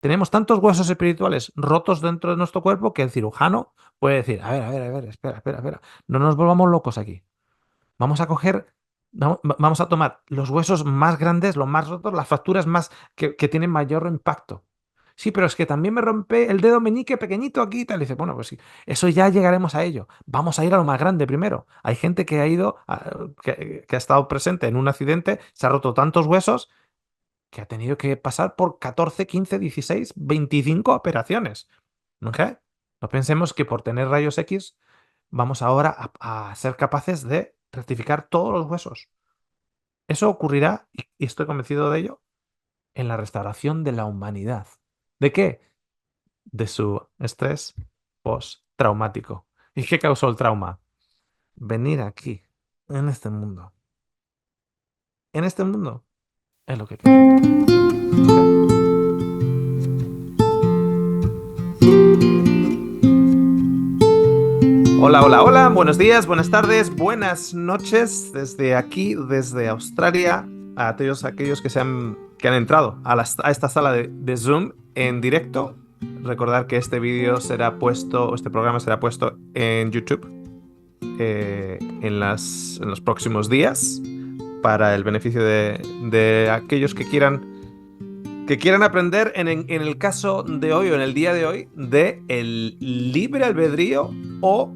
Tenemos tantos huesos espirituales rotos dentro de nuestro cuerpo que el cirujano puede decir, a ver, espera, espera, espera, no nos volvamos locos aquí. Vamos a coger, vamos a tomar los huesos más grandes, los más rotos, las fracturas más que tienen mayor impacto. Sí, pero es que también me rompe el dedo meñique pequeñito aquí y tal. Y dice, bueno, pues sí, eso ya llegaremos a ello. Vamos a ir a lo más grande primero. Hay gente que ha ido, que ha estado presente en un accidente, se ha roto tantos huesos que ha tenido que pasar por 14, 15, 16, 25 operaciones. ¿Ok? No pensemos que por tener rayos X vamos ahora a ser capaces de rectificar todos los huesos. Eso ocurrirá, y estoy convencido de ello, en la restauración de la humanidad. ¿De qué? De su estrés postraumático. ¿Y qué causó el trauma? Venir aquí, en este mundo. En este mundo es lo que causó el trauma. ¿Ok? Hola, hola, hola, buenos días, buenas tardes, buenas noches desde aquí, desde Australia, a todos aquellos que han entrado a esta sala de Zoom en directo. Recordar que este vídeo será puesto, este programa será puesto en YouTube en los próximos días para el beneficio de aquellos que quieran aprender en el caso de hoy o en el día de hoy de el libre albedrío o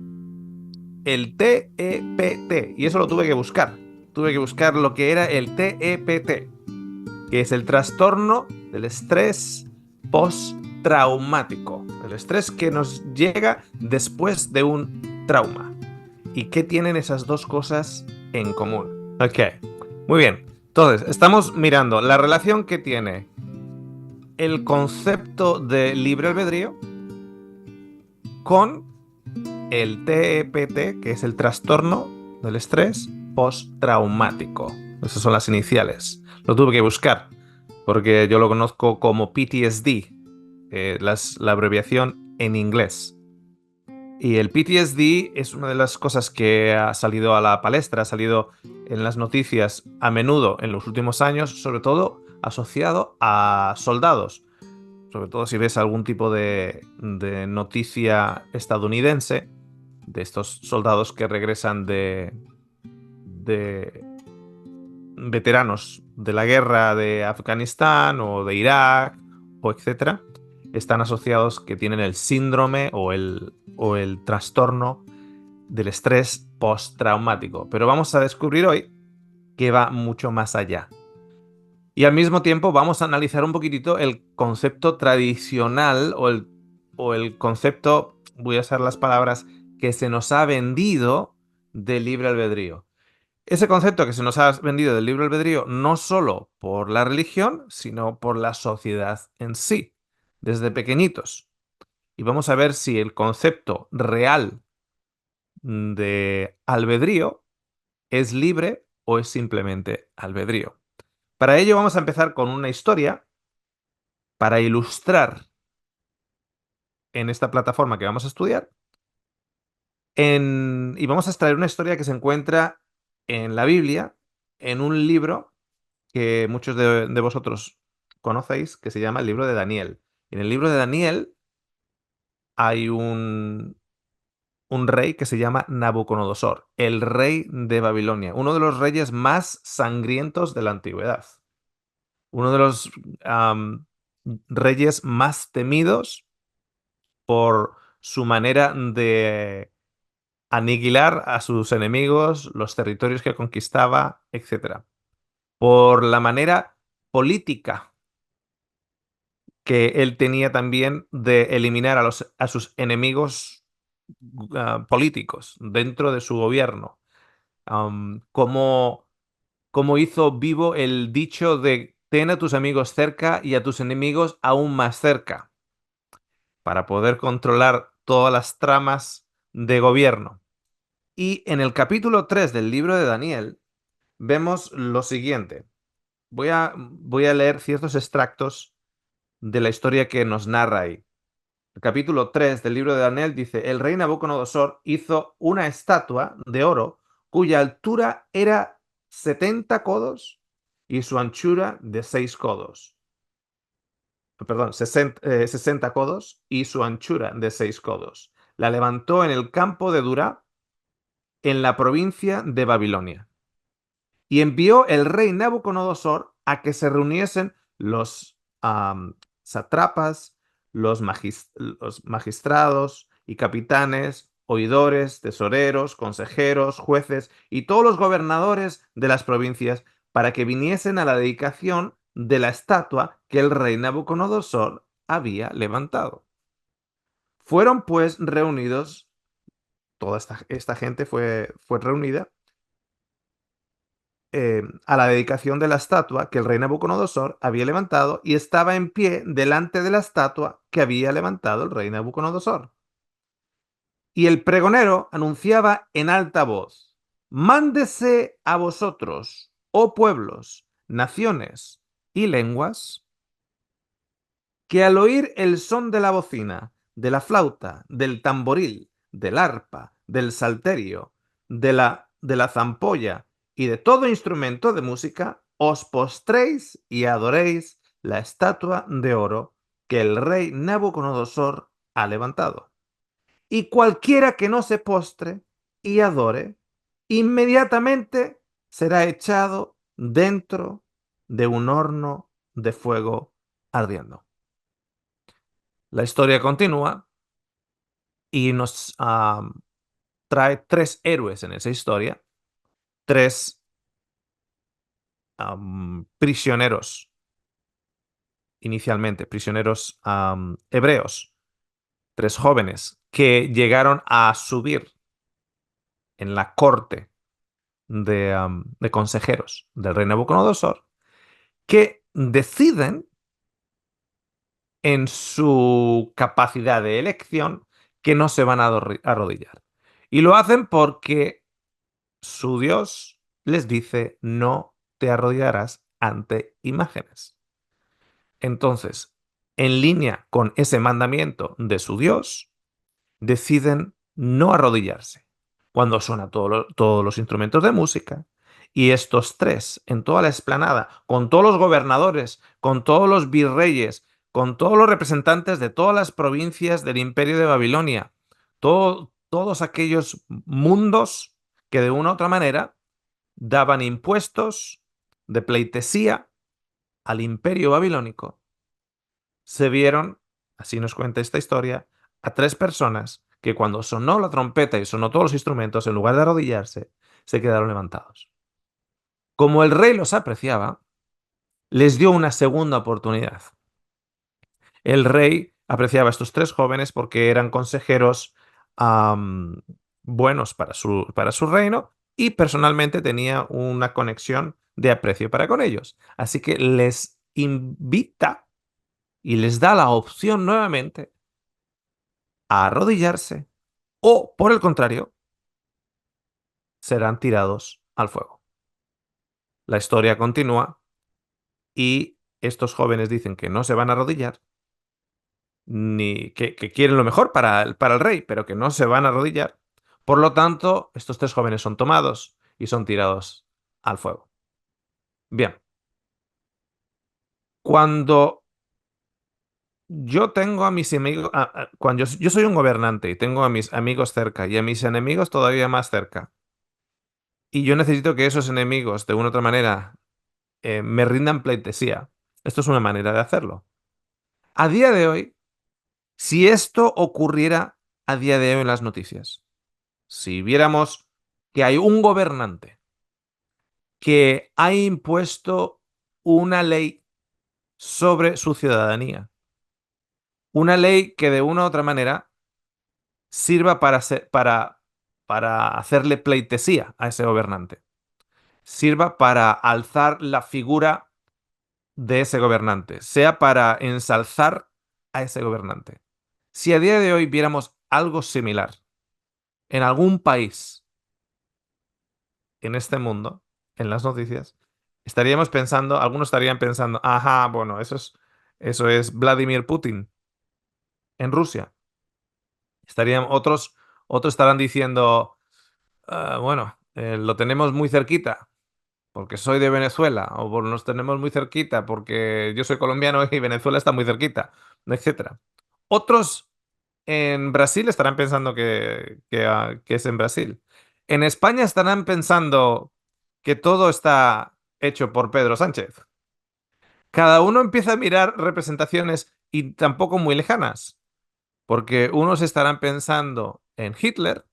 el TEPT. Y eso lo tuve que buscar. Tuve que buscar lo que era el TEPT, que es el trastorno del estrés postraumático. El estrés que nos llega después de un trauma. ¿Y qué tienen esas dos cosas en común? Ok, muy bien. Entonces, estamos mirando la relación que tiene el concepto de libre albedrío con el TEPT, que es el trastorno del estrés postraumático. Esas son las iniciales. Lo tuve que buscar porque yo lo conozco como PTSD, la abreviación en inglés. Y el PTSD es una de las cosas que ha salido a la palestra, ha salido en las noticias a menudo en los últimos años, sobre todo asociado a soldados. Sobre todo si ves algún tipo de noticia estadounidense, de estos soldados que regresan de veteranos de la guerra de Afganistán o de Irak o etcétera, están asociados que tienen el síndrome o el trastorno del estrés postraumático. Pero vamos a descubrir hoy que va mucho más allá. Y al mismo tiempo vamos a analizar un poquitito el concepto tradicional o el concepto, voy a usar las palabras, que se nos ha vendido del libre albedrío. Ese concepto que se nos ha vendido del libre albedrío no solo por la religión, sino por la sociedad en sí, desde pequeñitos. Y vamos a ver si el concepto real de albedrío es libre o es simplemente albedrío. Para ello vamos a empezar con una historia para ilustrar en esta plataforma que vamos a estudiar. Y vamos a extraer una historia que se encuentra en la Biblia, en un libro que muchos de vosotros conocéis, que se llama el libro de Daniel. En el libro de Daniel hay un rey que se llama Nabucodonosor, el rey de Babilonia, uno de los reyes más sangrientos de la antigüedad, uno de los reyes más temidos por su manera de aniquilar a sus enemigos, los territorios que conquistaba, etcétera. Por la manera política que él tenía también de eliminar a sus enemigos políticos dentro de su gobierno. Cómo, cómo hizo vivo el dicho de ten a tus amigos cerca y a tus enemigos aún más cerca, para poder controlar todas las tramas de gobierno. Y en el capítulo 3 del libro de Daniel vemos lo siguiente. Voy a leer ciertos extractos de la historia que nos narra ahí. El capítulo 3 del libro de Daniel dice, el rey Nabucodonosor hizo una estatua de oro cuya altura era 70 codos y su anchura de 6 codos. perdón, 60 codos y su anchura de 6 codos. La levantó en el campo de Dura, en la provincia de Babilonia. Y envió el rey Nabucodonosor a que se reuniesen los sátrapas, los magistrados y capitanes, oidores, tesoreros, consejeros, jueces y todos los gobernadores de las provincias para que viniesen a la dedicación de la estatua que el rey Nabucodonosor había levantado. Fueron pues reunidos, toda esta gente fue reunida a la dedicación de la estatua que el rey Nabucodonosor había levantado y estaba en pie delante de la estatua que había levantado el rey Nabucodonosor. Y el pregonero anunciaba en alta voz: Mándese a vosotros, oh pueblos, naciones y lenguas, que al oír el son de la bocina, de la flauta, del tamboril, del arpa, del salterio, de la zampolla y de todo instrumento de música, os postréis y adoréis la estatua de oro que el rey Nabucodonosor ha levantado. Y cualquiera que no se postre y adore, inmediatamente será echado dentro de un horno de fuego ardiendo. La historia continúa y nos trae tres héroes en esa historia, tres prisioneros, inicialmente, prisioneros hebreos, tres jóvenes que llegaron a subir en la corte de consejeros del rey Nabucodonosor, que deciden en su capacidad de elección que no se van a arrodillar. Y lo hacen porque su Dios les dice: no te arrodillarás ante imágenes. Entonces, en línea con ese mandamiento de su Dios, deciden no arrodillarse. Cuando suenan todos los instrumentos de música, y estos tres, en toda la explanada, con todos los gobernadores, con todos los virreyes, con todos los representantes de todas las provincias del imperio de Babilonia, todos aquellos mundos que de una u otra manera daban impuestos de pleitesía al imperio babilónico, se vieron, así nos cuenta esta historia, a tres personas que cuando sonó la trompeta y sonó todos los instrumentos, en lugar de arrodillarse, se quedaron levantados. Como el rey los apreciaba, les dio una segunda oportunidad. El rey apreciaba a estos tres jóvenes porque eran consejeros buenos para su reino, y personalmente tenía una conexión de aprecio para con ellos. Así que les invita y les da la opción nuevamente a arrodillarse, o, por el contrario, serán tirados al fuego. La historia continúa y estos jóvenes dicen que no se van a arrodillar, ni que quieren lo mejor para el rey, pero que no se van a arrodillar. Por lo tanto, estos tres jóvenes son tomados y son tirados al fuego. Bien, cuando yo tengo a mis amigos, cuando yo soy un gobernante y tengo a mis amigos cerca y a mis enemigos todavía más cerca, y yo necesito que esos enemigos, de una u otra manera, me rindan pleitesía. Esto es una manera de hacerlo. A día de hoy, si esto ocurriera a día de hoy en las noticias, si viéramos que hay un gobernante que ha impuesto una ley sobre su ciudadanía, una ley que de una u otra manera sirva para hacerle pleitesía a ese gobernante, sirva para alzar la figura de ese gobernante, sea para ensalzar a ese gobernante. Si a día de hoy viéramos algo similar en algún país en este mundo, en las noticias, estaríamos pensando, algunos estarían pensando: ajá, bueno, eso es Vladimir Putin en Rusia. Otros estarán diciendo: bueno, lo tenemos muy cerquita, porque soy de Venezuela, o nos tenemos muy cerquita, porque yo soy colombiano y Venezuela está muy cerquita, etcétera. Otros en Brasil estarán pensando que es en Brasil. En España estarán pensando que todo está hecho por Pedro Sánchez. Cada uno empieza a mirar representaciones y tampoco muy lejanas, porque unos estarán pensando en Hitler,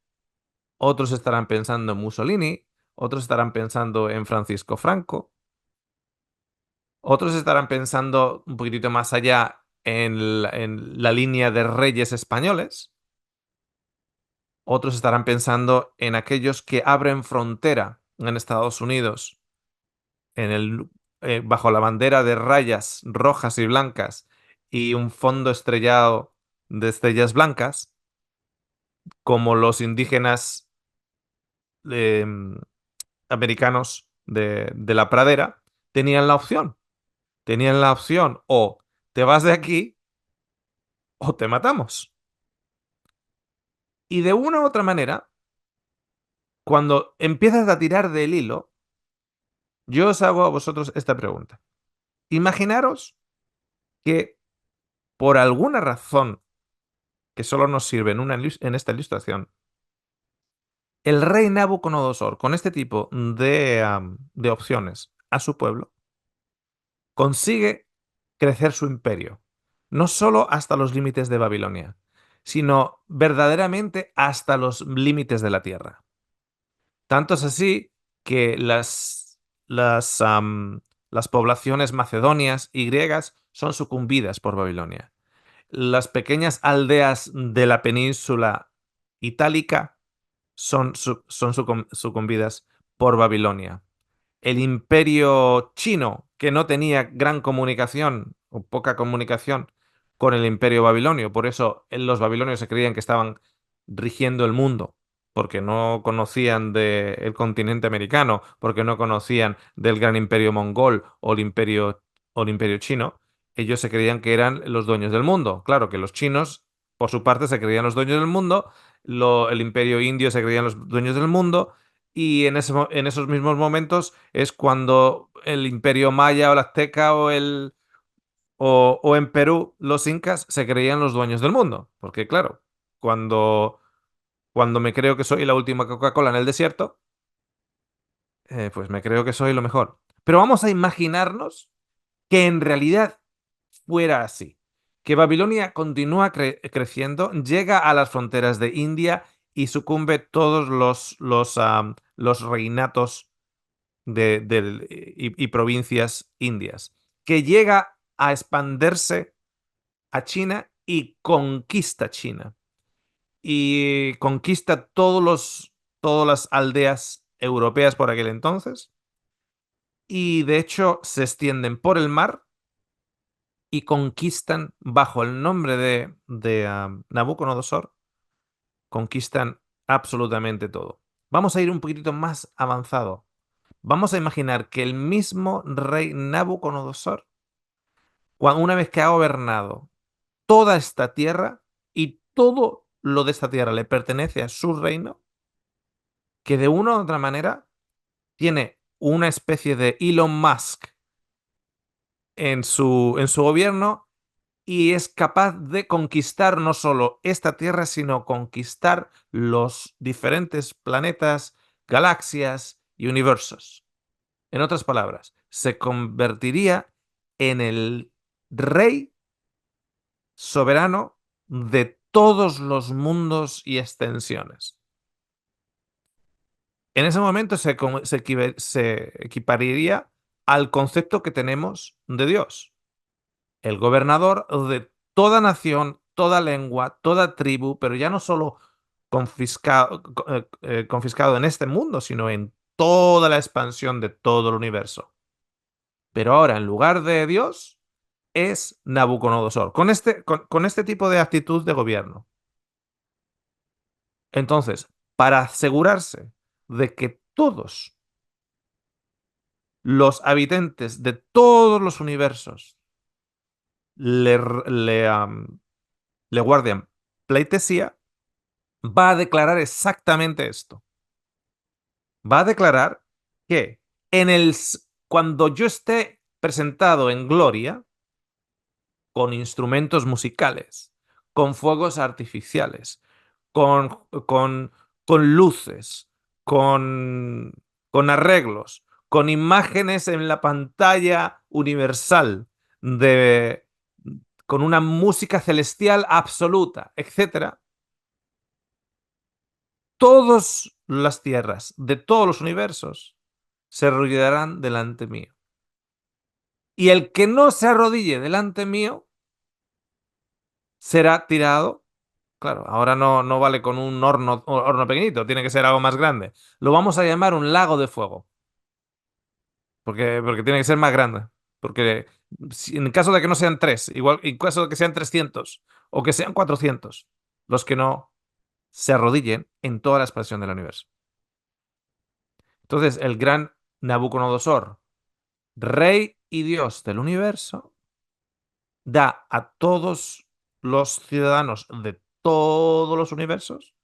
otros estarán pensando en Mussolini, otros estarán pensando en Francisco Franco, otros estarán pensando un poquitito más allá en la línea de reyes españoles, otros estarán pensando en aquellos que abren frontera en Estados Unidos, bajo la bandera de rayas rojas y blancas y un fondo estrellado de estrellas blancas, como los indígenas em, americanos de la pradera, tenían la opción. Tenían la opción o te vas de aquí o te matamos. Y de una u otra manera, cuando empiezas a tirar del hilo, yo os hago a vosotros esta pregunta. Imaginaros que por alguna razón que solo nos sirve en esta ilustración, el rey Nabucodonosor, con este tipo de opciones a su pueblo, consigue crecer su imperio, no solo hasta los límites de Babilonia, sino verdaderamente hasta los límites de la tierra. Tanto es así que las, las poblaciones macedonias y griegas son sucumbidas por Babilonia. Las pequeñas aldeas de la península itálica son sucumbidas por Babilonia. El imperio chino, que no tenía gran comunicación o poca comunicación con el imperio babilonio, por eso los babilonios se creían que estaban rigiendo el mundo, porque no conocían del continente americano, porque no conocían del gran imperio mongol o el imperio chino, ellos se creían que eran los dueños del mundo. Claro que los chinos, por su parte, se creían los dueños del mundo, el imperio indio se creían los dueños del mundo, y en esos mismos momentos es cuando el imperio maya o el azteca o en Perú los incas se creían los dueños del mundo. Porque claro, cuando me creo que soy la última Coca-Cola en el desierto, pues me creo que soy lo mejor. Pero vamos a imaginarnos que en realidad fuera así. Que Babilonia continúa creciendo, llega a las fronteras de India y sucumbe todos los reinatos y provincias indias, que llega a expandirse a China y conquista China. Y conquista todas las aldeas europeas por aquel entonces. Y de hecho se extienden por el mar y conquistan bajo el nombre de Nabucodonosor, conquistan absolutamente todo. Vamos a ir un poquitito más avanzado. Vamos a imaginar que el mismo rey Nabucodonosor, una vez que ha gobernado toda esta tierra y todo lo de esta tierra le pertenece a su reino, que de una u otra manera tiene una especie de Elon Musk en su gobierno y es capaz de conquistar no solo esta tierra, sino conquistar los diferentes planetas, galaxias y universos. En otras palabras, se convertiría en el rey soberano de todos los mundos y extensiones. En ese momento se equipararía al concepto que tenemos de Dios, el gobernador de toda nación, toda lengua, toda tribu, pero ya no solo confiscado en este mundo, sino en toda la expansión de todo el universo. Pero ahora, en lugar de Dios, es Nabucodonosor, con este tipo de actitud de gobierno. Entonces, para asegurarse de que todos los habitantes de todos los universos le, le, am, le guardian pleitesía, va a declarar exactamente esto. Va a declarar que Cuando yo esté presentado en gloria, con instrumentos musicales, con fuegos artificiales, con, con, con luces, con, con arreglos, con imágenes en la pantalla universal, de, con una música celestial absoluta, etcétera, todas las tierras de todos los universos se arrodillarán delante mío. Y el que no se arrodille delante mío será tirado. Claro, ahora no vale con un horno pequeñito, tiene que ser algo más grande. Lo vamos a llamar un lago de fuego, porque tiene que ser más grande. Porque en caso de que no sean tres, igual en caso de que sean 300 o que sean 400, los que no se arrodillen en toda la expansión del universo. Entonces, el gran Nabucodonosor, rey y dios del universo, da a todos los ciudadanos de todos los universos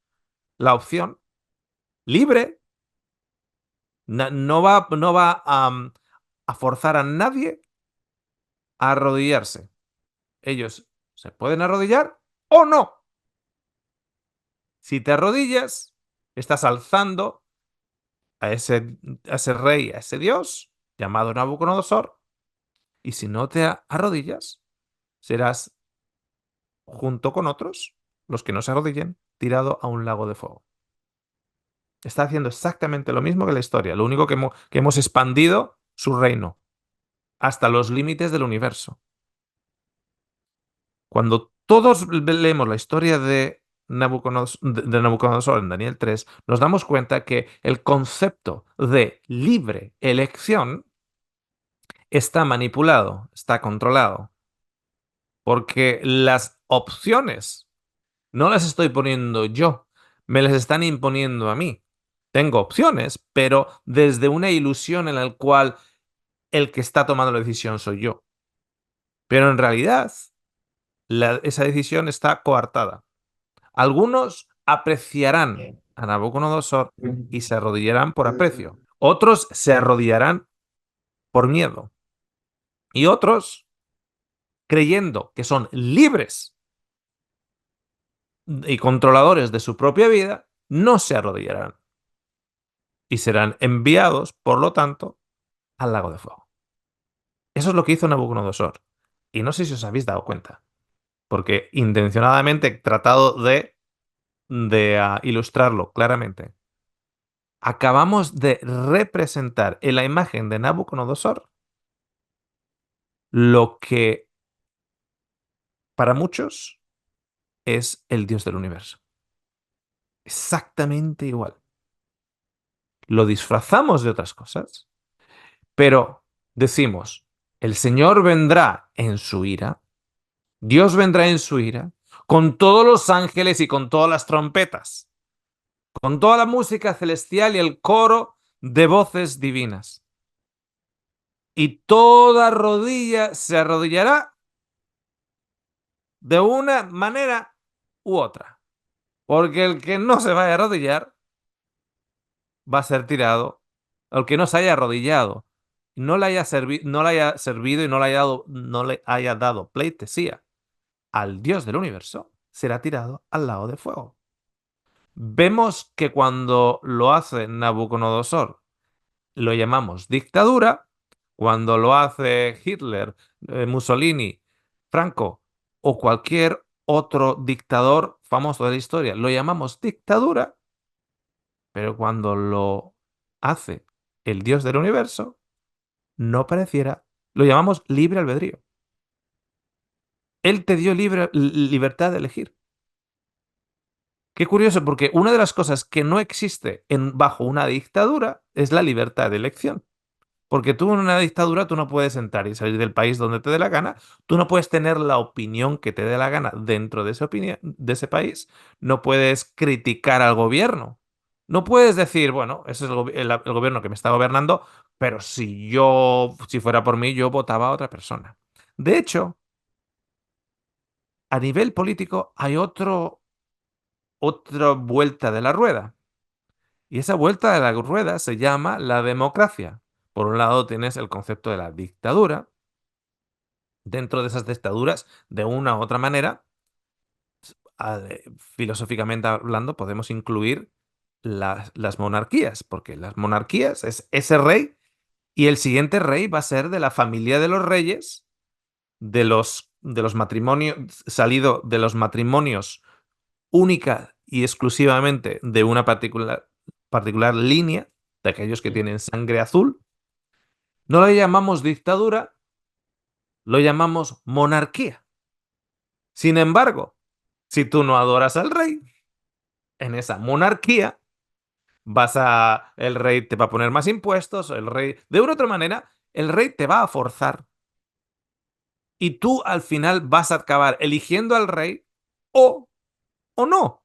la opción libre. No va a forzar a nadie a arrodillarse. Ellos se pueden arrodillar o no. Si te arrodillas, estás alzando a ese rey, a ese dios llamado Nabucodonosor. Y si no te arrodillas, serás, junto con otros, los que no se arrodillen, tirado a un lago de fuego. Está haciendo exactamente lo mismo que la historia. Lo único que hemos expandido su reino hasta los límites del universo. Cuando todos leemos la historia de Nabucodonosor en Daniel 3, nos damos cuenta que el concepto de libre elección está manipulado, está controlado, porque las opciones no las estoy poniendo yo, me las están imponiendo a mí. Tengo opciones, pero desde una ilusión en la cual el que está tomando la decisión soy yo. Pero en realidad, esa decisión está coartada. Algunos apreciarán a Nabucodonosor y se arrodillarán por aprecio. Otros se arrodillarán por miedo. Y otros, creyendo que son libres y controladores de su propia vida, no se arrodillarán. Y serán enviados, por lo tanto, al lago de fuego. Eso es lo que hizo Nabucodonosor. Y no sé si os habéis dado cuenta, porque intencionadamente he tratado de ilustrarlo claramente. Acabamos de representar en la imagen de Nabucodonosor lo que para muchos es el Dios del universo. Exactamente igual. Lo disfrazamos de otras cosas, pero decimos, el Señor vendrá en su ira, Dios vendrá en su ira, con todos los ángeles y con todas las trompetas, con toda la música celestial y el coro de voces divinas. Y toda rodilla se arrodillará de una manera u otra. Porque el que no se vaya a arrodillar va a ser tirado. El que no se haya arrodillado, no le haya servido y no le haya dado pleitesía al Dios del universo, será tirado al lago de fuego. Vemos que cuando lo hace Nabucodonosor, lo llamamos dictadura. Cuando lo hace Hitler, Mussolini, Franco o cualquier otro dictador famoso de la historia, lo llamamos dictadura. Pero cuando lo hace el Dios del universo, no pareciera, lo llamamos libre albedrío. Él te dio libertad de elegir. Qué curioso, porque una de las cosas que no existe bajo una dictadura es la libertad de elección. Porque tú en una dictadura tú no puedes entrar y salir del país donde te dé la gana, tú no puedes tener la opinión que te dé la gana dentro de de ese país, no puedes criticar al gobierno, no puedes decir, bueno, ese es el gobierno que me está gobernando, pero si fuera por mí, yo votaba a otra persona. De hecho, a nivel político hay otra vuelta de la rueda, y esa vuelta de la rueda se llama la democracia. Por un lado tienes el concepto de la dictadura. Dentro de esas dictaduras, de una u otra manera, filosóficamente hablando, podemos incluir las monarquías, porque las monarquías es ese rey y el siguiente rey va a ser de la familia de los reyes, de los matrimonios, salido de los matrimonios única y exclusivamente de una particular línea, de aquellos que tienen sangre azul. No lo llamamos dictadura, lo llamamos monarquía. Sin embargo, si tú no adoras al rey, en esa monarquía el rey te va a poner más impuestos, el rey, de una u otra manera, el rey te va a forzar. Y tú al final vas a acabar eligiendo al rey o, o no.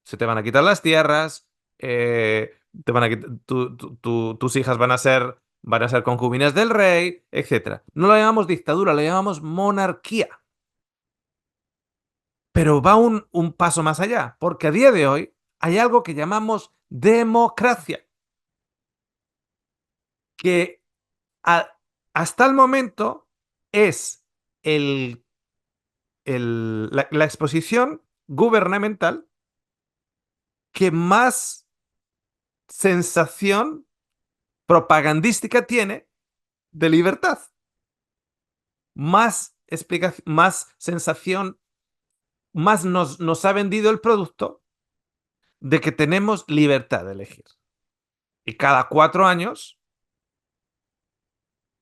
Se te van a quitar las tierras, te van a tus hijas van a ser concubinas del rey, etcétera. No lo llamamos dictadura, lo llamamos monarquía. Pero va un paso más allá, porque a día de hoy hay algo que llamamos democracia, que a- hasta el momento es el, la exposición gubernamental que más sensación propagandística tiene de libertad, más explicación, más sensación, más nos ha vendido el producto de que tenemos libertad de elegir. Y cada 4 años,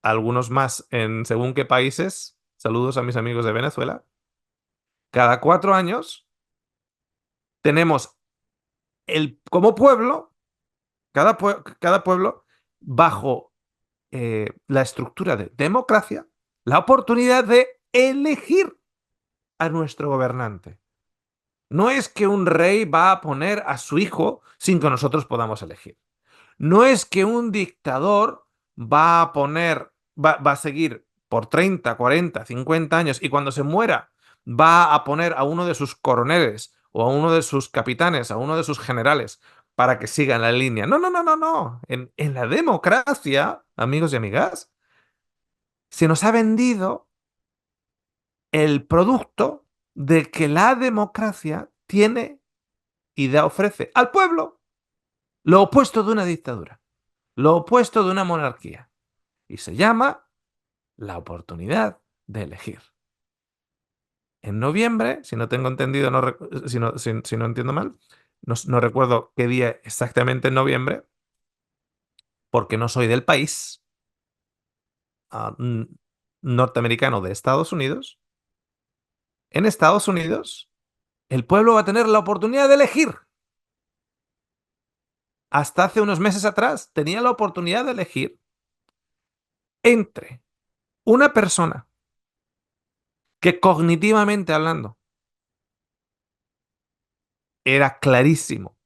algunos más en según qué países, saludos a mis amigos de Venezuela, cada 4 años tenemos como pueblo, cada pueblo, bajo la estructura de democracia, la oportunidad de elegir a nuestro gobernante. No es que un rey va a poner a su hijo sin que nosotros podamos elegir. No es que un dictador va a seguir por 30, 40, 50 años y cuando se muera va a poner a uno de sus coroneles o a uno de sus capitanes, a uno de sus generales para que sigan la línea. No, no, no, no, no. En la democracia, amigos y amigas, se nos ha vendido el producto de que la democracia tiene y ofrece al pueblo lo opuesto de una dictadura, lo opuesto de una monarquía. Y se llama la oportunidad de elegir. En noviembre, si no tengo entendido, si no entiendo mal, no recuerdo qué día exactamente en noviembre, porque no soy del país norteamericano de Estados Unidos. En Estados Unidos, el pueblo va a tener la oportunidad de elegir. Hasta hace unos meses atrás tenía la oportunidad de elegir entre una persona que cognitivamente hablando era clarísimo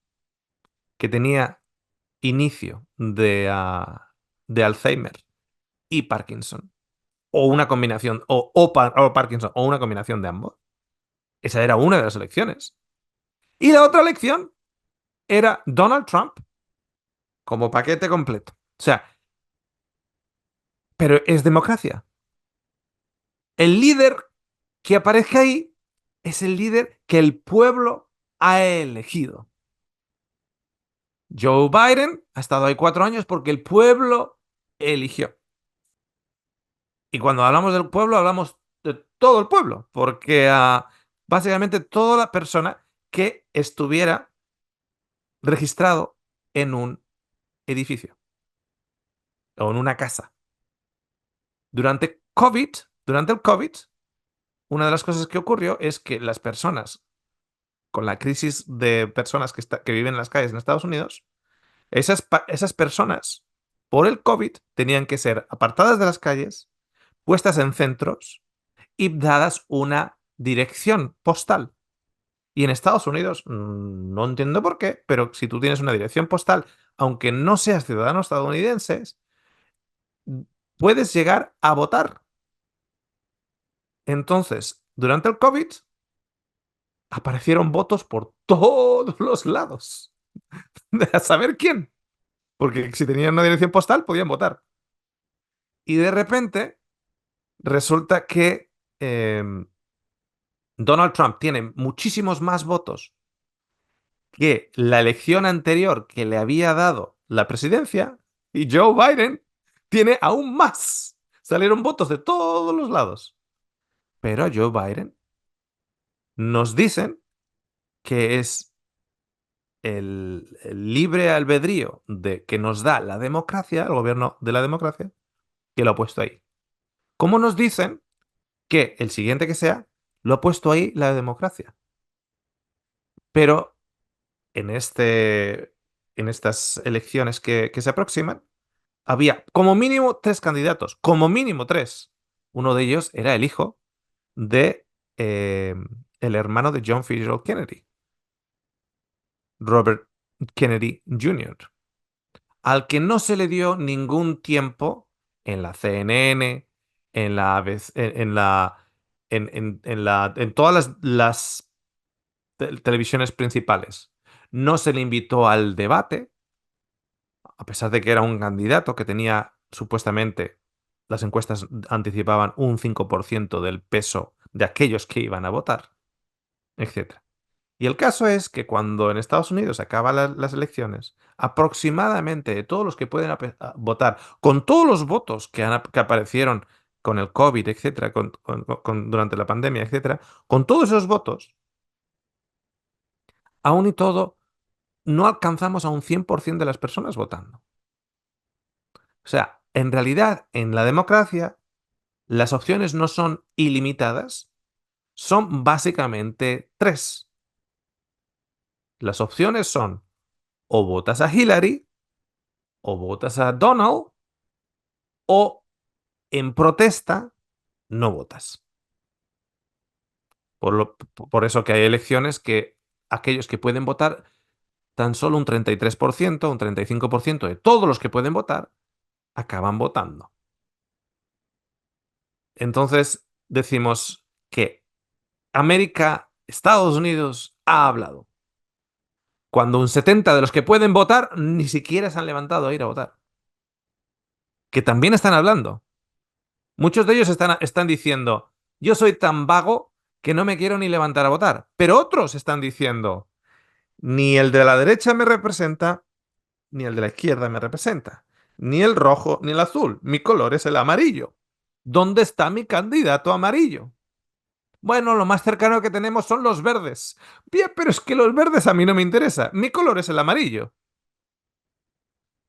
que tenía inicio de Alzheimer y Parkinson, o una combinación, o Parkinson, o una combinación de ambos. Esa era una de las elecciones. Y la otra elección era Donald Trump como paquete completo. O sea, pero es democracia. El líder que aparezca ahí es el líder que el pueblo ha elegido. Joe Biden ha estado ahí 4 años porque el pueblo eligió. Y cuando hablamos del pueblo, hablamos de todo el pueblo, porque básicamente toda la persona que estuviera registrado en un edificio o en una casa. Durante COVID, durante el COVID, una de las cosas que ocurrió es que las personas, con la crisis de personas que viven en las calles en Estados Unidos, esas personas, por el COVID, tenían que ser apartadas de las calles, puestas en centros y dadas una dirección postal. Y en Estados Unidos, no entiendo por qué, pero si tú tienes una dirección postal, aunque no seas ciudadano estadounidense, puedes llegar a votar. Entonces, durante el COVID, aparecieron votos por todos los lados. A saber quién. porque si tenían una dirección postal podían votar. Y de repente resulta que Donald Trump tiene muchísimos más votos que la elección anterior que le había dado la presidencia, y Joe Biden tiene aún más. Salieron votos de todos los lados. Pero a Joe Biden nos dicen que es el libre albedrío que nos da la democracia, el gobierno de la democracia, que lo ha puesto ahí. ¿Cómo nos dicen que el siguiente que sea lo ha puesto ahí la democracia? Pero en estas elecciones que se aproximan, había como mínimo tres candidatos, como mínimo tres. Uno de ellos era el hijo de eh, el hermano de John Fitzgerald Kennedy, Robert Kennedy Jr., al que no se le dio ningún tiempo en la CNN, en la ABC, en todas las televisiones principales. No se le invitó al debate, a pesar de que era un candidato que tenía supuestamente, las encuestas anticipaban un 5% del peso de aquellos que iban a votar, etcétera. Y el caso es que cuando en Estados Unidos acaban las elecciones, aproximadamente de todos los que pueden votar, con todos los votos que aparecieron con el COVID, etcétera, durante la pandemia, etcétera, con todos esos votos, aún y todo, no alcanzamos a un 100% de las personas votando. O sea, en realidad, en la democracia, las opciones no son ilimitadas, son básicamente tres. Las opciones son o votas a Hillary, o votas a Donald, o en protesta no votas. Por eso que hay elecciones que aquellos que pueden votar, tan solo un 33%, un 35% de todos los que pueden votar, acaban votando. Entonces decimos que América, Estados Unidos, ha hablado. Cuando un 70 de los que pueden votar ni siquiera se han levantado a ir a votar. Que también están hablando. Muchos de ellos están diciendo, yo soy tan vago que no me quiero ni levantar a votar. Pero otros están diciendo, ni el de la derecha me representa, ni el de la izquierda me representa. Ni el rojo ni el azul. Mi color es el amarillo. ¿Dónde está mi candidato amarillo? Bueno, lo más cercano que tenemos son los verdes. Bien, pero es que los verdes a mí no me interesa. Mi color es el amarillo.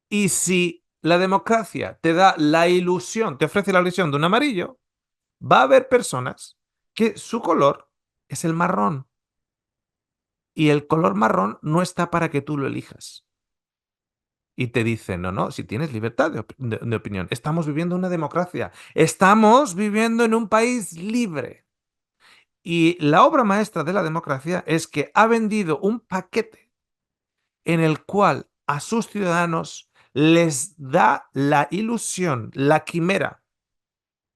Y si la democracia te da la ilusión, te ofrece la ilusión de un amarillo, va a haber personas que su color es el marrón. Y el color marrón no está para que tú lo elijas. Y te dicen, no, no, si tienes libertad de opinión. Estamos viviendo una democracia. Estamos viviendo en un país libre. Y la obra maestra de la democracia es que ha vendido un paquete en el cual a sus ciudadanos les da la ilusión, la quimera,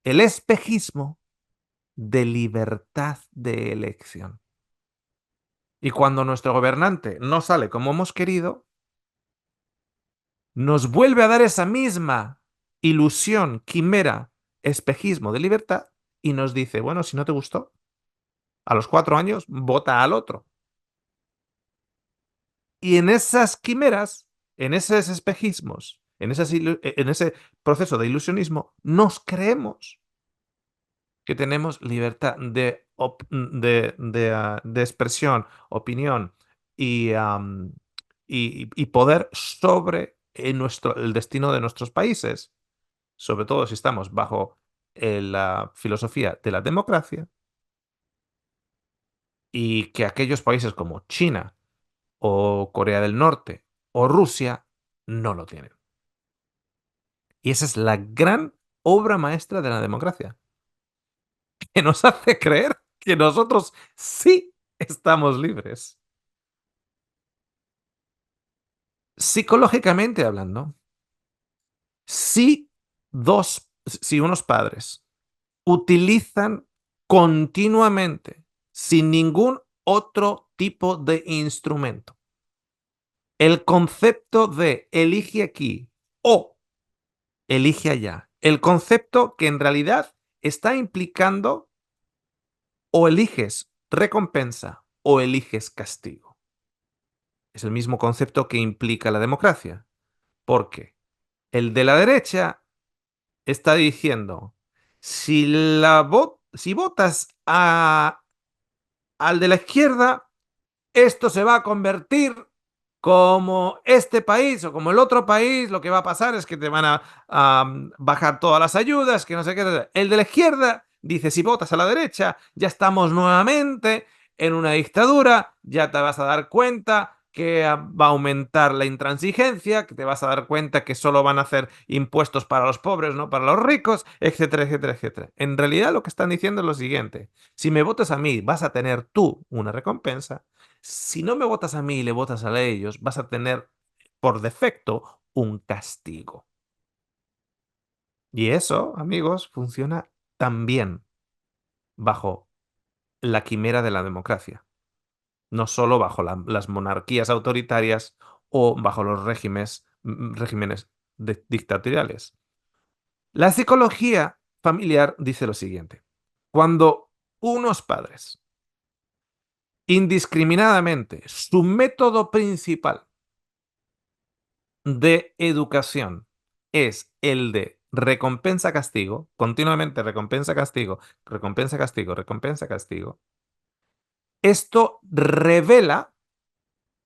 el espejismo de libertad de elección. Y cuando nuestro gobernante no sale como hemos querido, nos vuelve a dar esa misma ilusión, quimera, espejismo de libertad y nos dice, bueno, si no te gustó, a los 4 años vota al otro. Y en esas quimeras, en esos espejismos, en ese proceso de ilusionismo, nos creemos que tenemos libertad de expresión, opinión y, y poder sobre el destino de nuestros países, sobre todo si estamos bajo la filosofía de la democracia, y que aquellos países como China o Corea del Norte o Rusia no lo tienen. Y esa es la gran obra maestra de la democracia, que nos hace creer que nosotros sí estamos libres. Psicológicamente hablando, si si unos padres utilizan continuamente, sin ningún otro tipo de instrumento, El concepto de elige aquí o elige allá. El concepto que en realidad está implicando o eliges recompensa o eliges castigo. Es el mismo concepto que implica la democracia. Porque el de la derecha está diciendo, si votas al de la izquierda, esto se va a convertir como este país o como el otro país, lo que va a pasar es que te van a bajar todas las ayudas, que no sé qué. El de la izquierda dice, si votas a la derecha, ya estamos nuevamente en una dictadura, ya te vas a dar cuenta que va a aumentar la intransigencia, que te vas a dar cuenta que solo van a hacer impuestos para los pobres, no para los ricos, etcétera, etcétera, etcétera. En realidad lo que están diciendo es lo siguiente, si me votas a mí, vas a tener tú una recompensa, si no me votas a mí y le votas a ellos, vas a tener por defecto un castigo. Y eso, amigos, funciona también bajo la quimera de la democracia, no solo bajo las monarquías autoritarias o bajo los regímenes dictatoriales. La psicología familiar dice lo siguiente. Cuando unos padres indiscriminadamente su método principal de educación es el de recompensa-castigo, continuamente recompensa-castigo, recompensa-castigo, recompensa-castigo, esto revela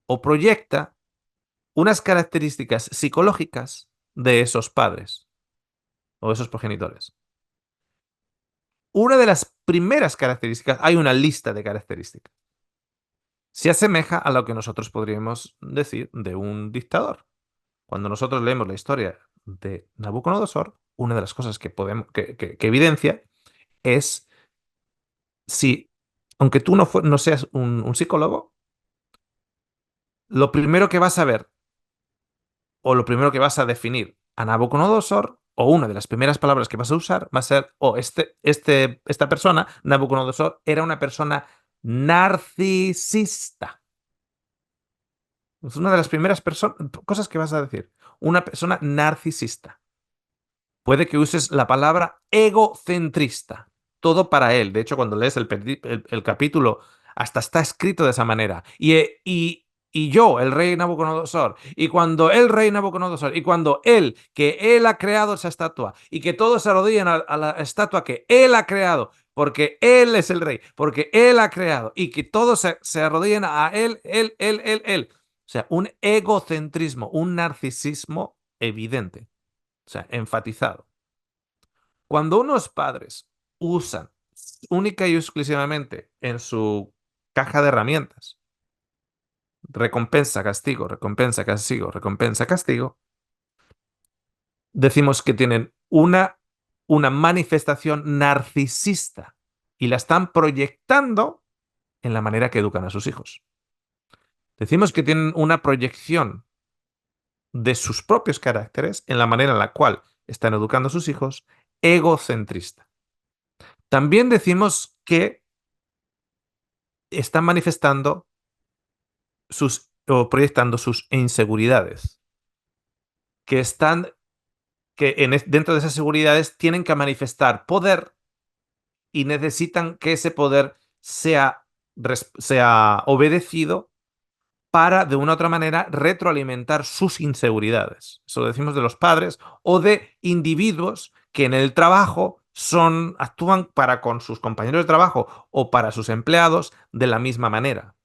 o proyecta unas características psicológicas de esos padres o esos progenitores. Una de las primeras características, hay una lista de características, se asemeja a lo que nosotros podríamos decir de un dictador. Cuando nosotros leemos la historia de Nabucodonosor, una de las cosas que, podemos, que evidencia es si, aunque tú no seas un psicólogo, lo primero que vas a ver o lo primero que vas a definir a Nabucodonosor, o una de las primeras palabras que vas a usar, va a ser, esta persona, Nabucodonosor, era una persona narcisista. Es una de las primeras cosas que vas a decir. Una persona narcisista. Puede que uses la palabra egocentrista. Todo para él. De hecho, cuando lees el capítulo, hasta está escrito de esa manera. Y yo, el rey Nabucodonosor, y cuando el rey Nabucodonosor, y cuando él, que él ha creado esa estatua, y que todos se arrodillan a la estatua que él ha creado, porque él es el rey, porque él ha creado, y que todos se arrodillen a él. O sea, un egocentrismo, un narcisismo evidente. O sea, enfatizado. Cuando unos padres usan única y exclusivamente en su caja de herramientas recompensa, castigo, recompensa, castigo, recompensa, castigo, decimos que tienen una manifestación narcisista y la están proyectando en la manera que educan a sus hijos. Decimos que tienen una proyección de sus propios caracteres en la manera en la cual están educando a sus hijos egocentrista. También decimos que están manifestando o proyectando sus inseguridades, que están, dentro de esas seguridades tienen que manifestar poder y necesitan que ese poder sea obedecido para, de una u otra manera, retroalimentar sus inseguridades. Eso lo decimos de los padres o de individuos que en el trabajo actúan para con sus compañeros de trabajo o para sus empleados de la misma manera.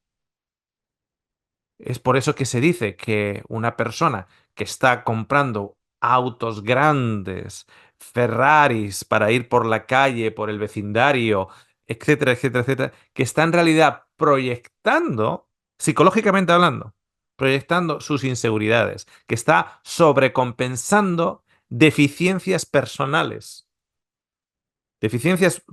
Es por eso que se dice que una persona que está comprando autos grandes, Ferraris para ir por la calle, por el vecindario, etcétera, etcétera, etcétera, que está en realidad proyectando, psicológicamente hablando, proyectando sus inseguridades, que está sobrecompensando deficiencias personales, deficiencias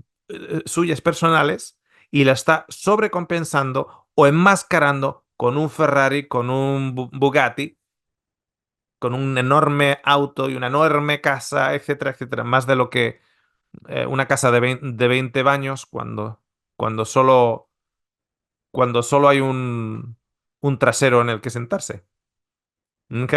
suyas personales, y la está sobrecompensando o enmascarando con un Ferrari, con un Bugatti, con un enorme auto y una enorme casa, etcétera, etcétera. Más de lo que una casa de 20 baños cuando solo, cuando solo hay un trasero en el que sentarse. ¿Ok?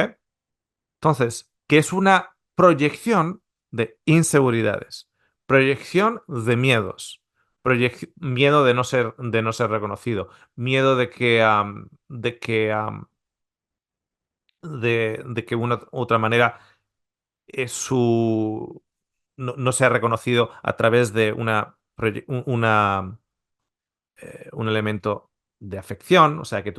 Entonces, ¿qué es una proyección de inseguridades? Proyección de miedos. Miedo de no ser reconocido. Miedo de que una otra manera su no sea reconocido a través de un elemento de afección, o sea que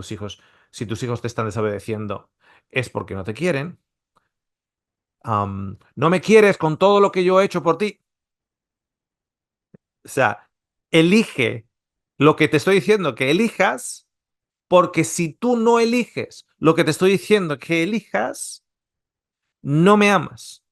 si tus hijos te están desobedeciendo, es porque no te quieren. No me quieres con todo lo que yo he hecho por ti. O sea, elige lo que te estoy diciendo que elijas, porque si tú no eliges lo que te estoy diciendo que elijas, no me amas.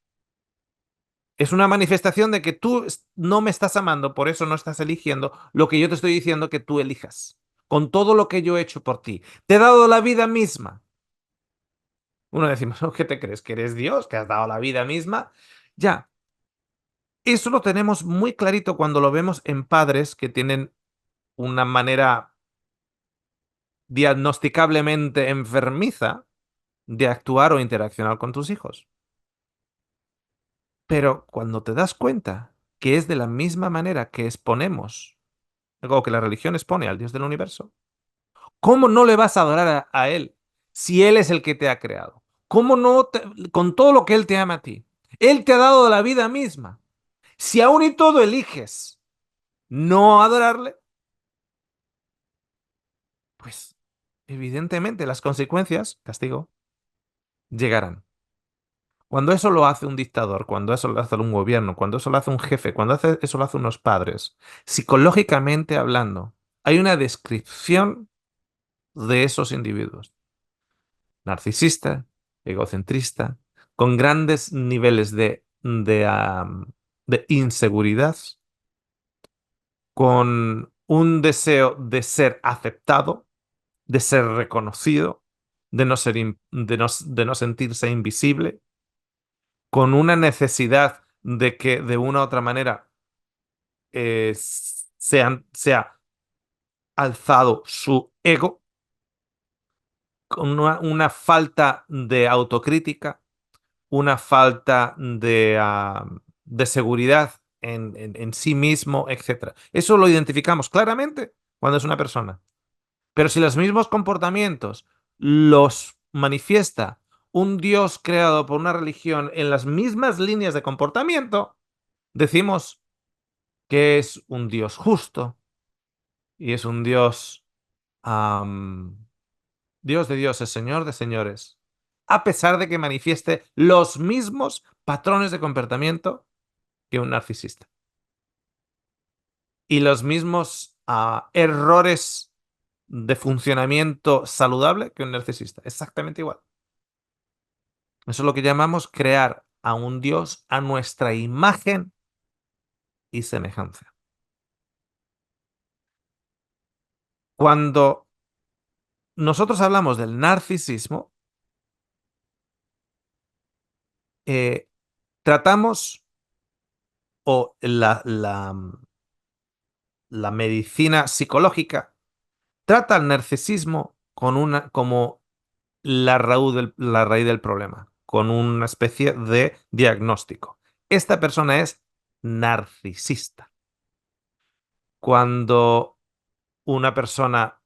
Es una manifestación de que tú no me estás amando, por eso no estás eligiendo lo que yo te estoy diciendo que tú elijas. Con todo lo que yo he hecho por ti. Te he dado la vida misma. Uno decimos, ¿no? ¿Qué te crees? ¿Que eres Dios? ¿Que has dado la vida misma? Ya. Eso lo tenemos muy clarito cuando lo vemos en padres que tienen una manera diagnosticablemente enfermiza de actuar o interaccionar con tus hijos. Pero cuando te das cuenta que es de la misma manera que exponemos, o que la religión expone al Dios del universo, ¿cómo no le vas a adorar a Él si Él es el que te ha creado? ¿Cómo no, con todo lo que Él te ama a ti? Él te ha dado la vida misma. Si aún y todo eliges no adorarle, pues evidentemente las consecuencias, castigo, llegarán. Cuando eso lo hace un dictador, cuando eso lo hace un gobierno, cuando eso lo hace un jefe, cuando eso lo hace unos padres, psicológicamente hablando, hay una descripción de esos individuos. Narcisista, egocentrista, con grandes niveles de inseguridad, con un deseo de ser aceptado, de ser reconocido, de no sentirse invisible, con una necesidad de que de una u otra manera sea alzado su ego, con una falta de autocrítica, una falta de seguridad en sí mismo, etcétera. Eso lo identificamos claramente cuando es una persona. Pero si los mismos comportamientos los manifiesta un Dios creado por una religión en las mismas líneas de comportamiento, decimos que es un Dios justo y es un Dios, am, Dios de dioses, Señor de señores, a pesar de que manifieste los mismos patrones de comportamiento que un narcisista y los mismos errores de funcionamiento saludable que un narcisista. Exactamente igual. Eso es lo que llamamos crear a un Dios a nuestra imagen y semejanza. Cuando nosotros hablamos del narcisismo, eh, tratamos, o la medicina psicológica trata al narcisismo como la raíz del problema, con una especie de diagnóstico. Esta persona es narcisista. Cuando una persona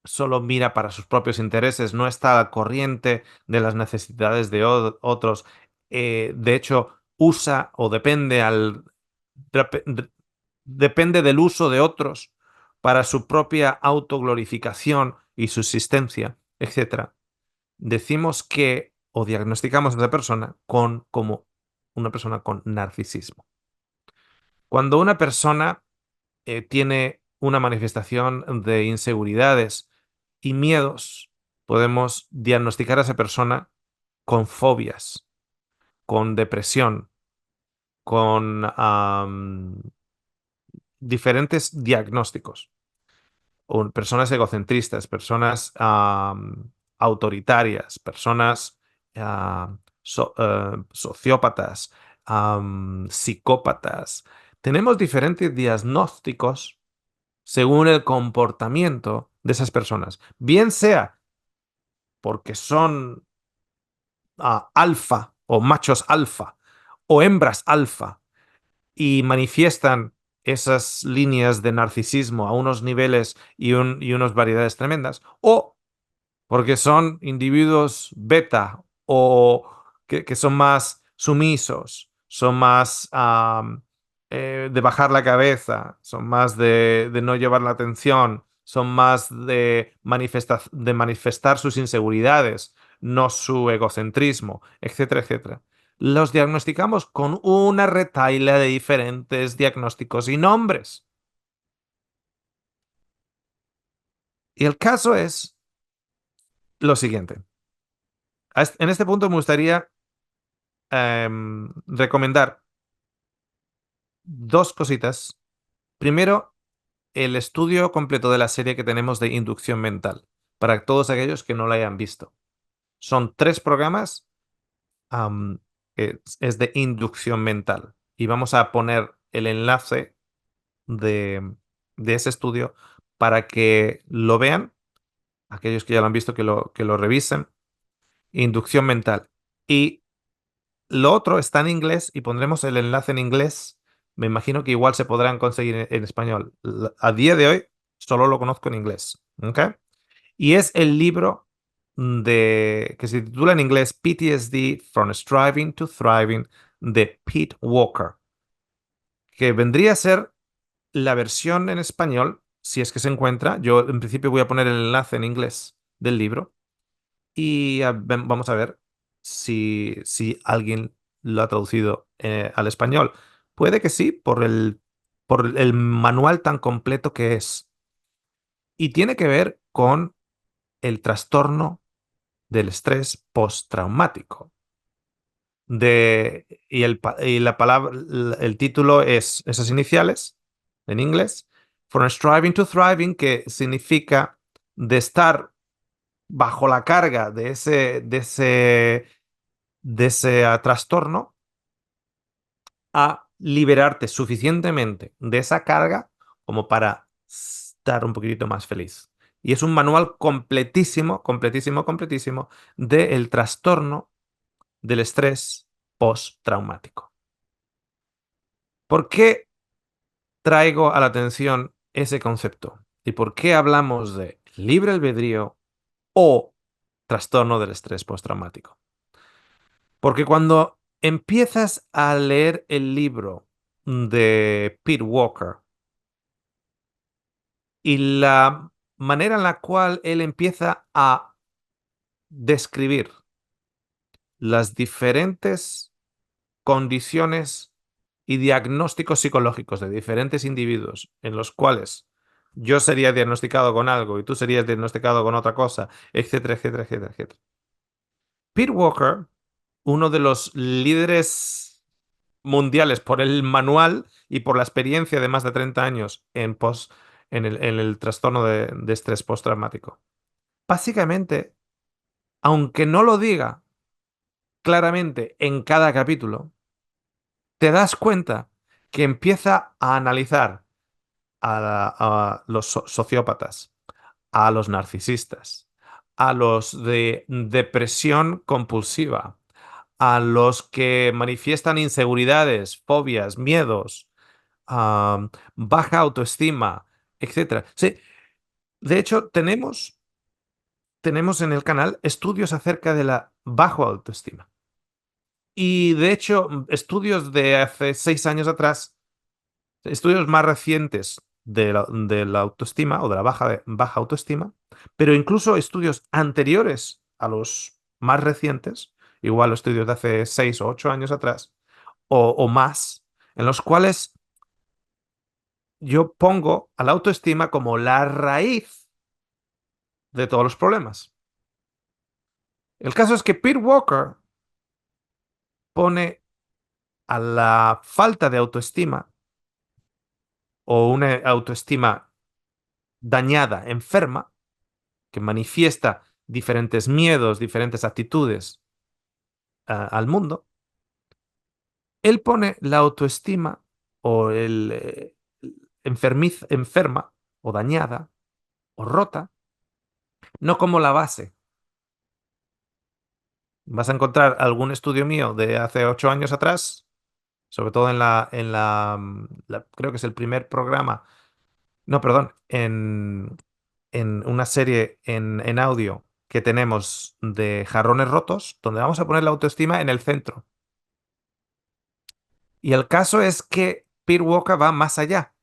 solo mira para sus propios intereses, no está al corriente de las necesidades de otros, de hecho, usa o depende del uso de otros para su propia autoglorificación y subsistencia, etcétera. Decimos que o diagnosticamos a esa persona como una persona con narcisismo. Cuando una persona tiene una manifestación de inseguridades y miedos, podemos diagnosticar a esa persona con fobias, con depresión, con diferentes diagnósticos. O personas egocentristas, personas autoritarias, personas sociópatas, psicópatas. Tenemos diferentes diagnósticos según el comportamiento de esas personas. Bien sea porque son alfa o machos alfa o hembras alfa y manifiestan esas líneas de narcisismo a unos niveles y unas variedades tremendas, o porque son individuos beta o que son más sumisos, son más de bajar la cabeza, son más de no llevar la atención, son más de manifestar sus inseguridades, no su egocentrismo, etcétera, etcétera. Los diagnosticamos con una retahíla de diferentes diagnósticos y nombres. Y el caso es lo siguiente. En este punto me gustaría recomendar dos cositas. Primero, el estudio completo de la serie que tenemos de inducción mental, para todos aquellos que no la hayan visto. Son 3 programas, am, que es de inducción mental. Y vamos a poner el enlace de ese estudio para que lo vean, aquellos que ya lo han visto, que lo revisen. Inducción mental. Y lo otro está en inglés y pondremos el enlace en inglés. Me imagino que igual se podrán conseguir en español. A día de hoy solo lo conozco en inglés. ¿Ok? Y es el libro que se titula en inglés PTSD From Striving to Thriving de Pete Walker, que vendría a ser la versión en español, si es que se encuentra. Yo en principio voy a poner el enlace en inglés del libro y vamos a ver si alguien lo ha traducido al español. Puede que sí, por el manual tan completo que es. Y tiene que ver con el trastorno del estrés postraumático. Y la palabra, el título es esas iniciales en inglés, From Striving to Thriving, que significa de estar bajo la carga de ese trastorno a liberarte suficientemente de esa carga como para estar un poquitito más feliz. Y es un manual completísimo, completísimo, completísimo del trastorno del estrés postraumático. ¿Por qué traigo a la atención ese concepto? ¿Y por qué hablamos de libre albedrío o trastorno del estrés postraumático? Porque cuando empiezas a leer el libro de Pete Walker y la manera en la cual él empieza a describir las diferentes condiciones y diagnósticos psicológicos de diferentes individuos en los cuales yo sería diagnosticado con algo y tú serías diagnosticado con otra cosa, etcétera, etcétera, etcétera, etcétera. Pete Walker, uno de los líderes mundiales por el manual y por la experiencia de más de 30 años en el trastorno de estrés postraumático. Básicamente, aunque no lo diga claramente en cada capítulo, te das cuenta que empieza a analizar a los sociópatas, a los narcisistas, a los de depresión compulsiva, a los que manifiestan inseguridades, fobias, miedos, baja autoestima, etcétera. Sí, de hecho, tenemos en el canal estudios acerca de la baja autoestima. Y de hecho, estudios de hace 6 años atrás, estudios más recientes de la autoestima o de la baja autoestima, pero incluso estudios anteriores a los más recientes, igual estudios de hace 6 o 8 años atrás, o más, en los cuales yo pongo a la autoestima como la raíz de todos los problemas. El caso es que Pete Walker pone a la falta de autoestima o una autoestima dañada, enferma, que manifiesta diferentes miedos, diferentes actitudes al mundo, él pone la autoestima o enferma o dañada o rota, no como la base, Vas a encontrar algún estudio mío de hace 8 años atrás, sobre todo creo que es el primer programa, no, perdón, en una serie en audio que tenemos de jarrones rotos, donde vamos a poner la autoestima en el centro. Y el caso es que Peter Walker va más allá.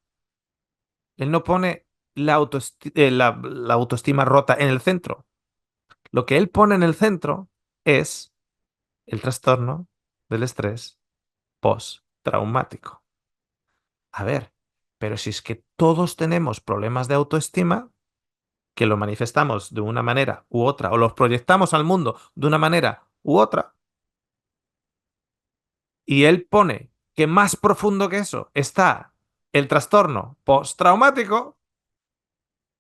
Él no pone la autoestima rota en el centro. Lo que él pone en el centro es el trastorno del estrés postraumático. A ver, pero si es que todos tenemos problemas de autoestima, que lo manifestamos de una manera u otra, o los proyectamos al mundo de una manera u otra, y él pone que más profundo que eso está el trastorno postraumático,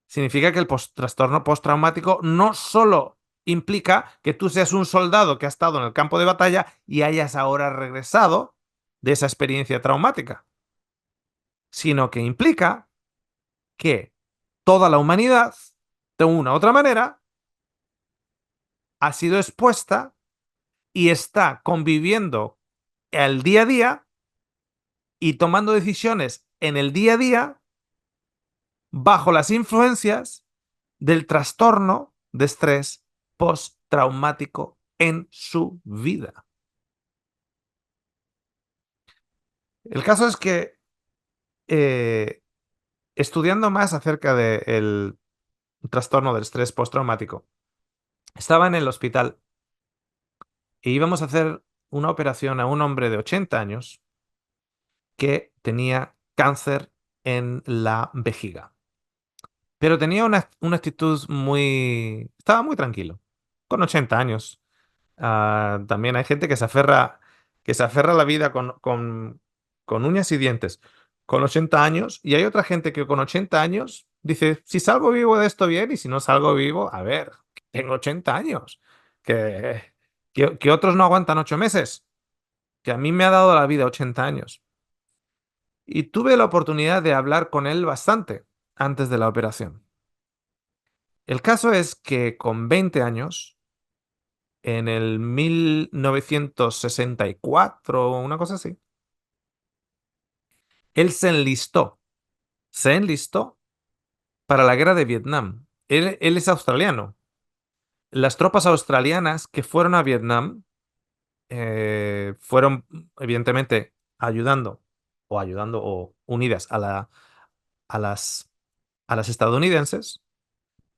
significa que el trastorno postraumático no solo implica que tú seas un soldado que ha estado en el campo de batalla y hayas ahora regresado de esa experiencia traumática, sino que implica que toda la humanidad, de una u otra manera, ha sido expuesta y está conviviendo el día a día y tomando decisiones en el día a día bajo las influencias del trastorno de estrés postraumático en su vida. El caso es que eh, estudiando más acerca del trastorno del estrés postraumático, estaba en el hospital e íbamos a hacer una operación a un hombre de 80 años que tenía cáncer en la vejiga. Pero tenía una actitud muy... Estaba muy tranquilo, con 80 años. También hay gente que se aferra a la vida con uñas y dientes, con 80 años, y hay otra gente que con 80 años dice, si salgo vivo de esto bien, y si no salgo vivo, a ver, tengo 80 años, que, que otros no aguantan 8 meses, que a mí me ha dado la vida 80 años. Y tuve la oportunidad de hablar con él bastante antes de la operación. El caso es que con 20 años, en el 1964 o una cosa así, él se enlistó para la guerra de Vietnam. Él es australiano. Las tropas australianas que fueron a Vietnam fueron, evidentemente, ayudando o unidas a a las estadounidenses,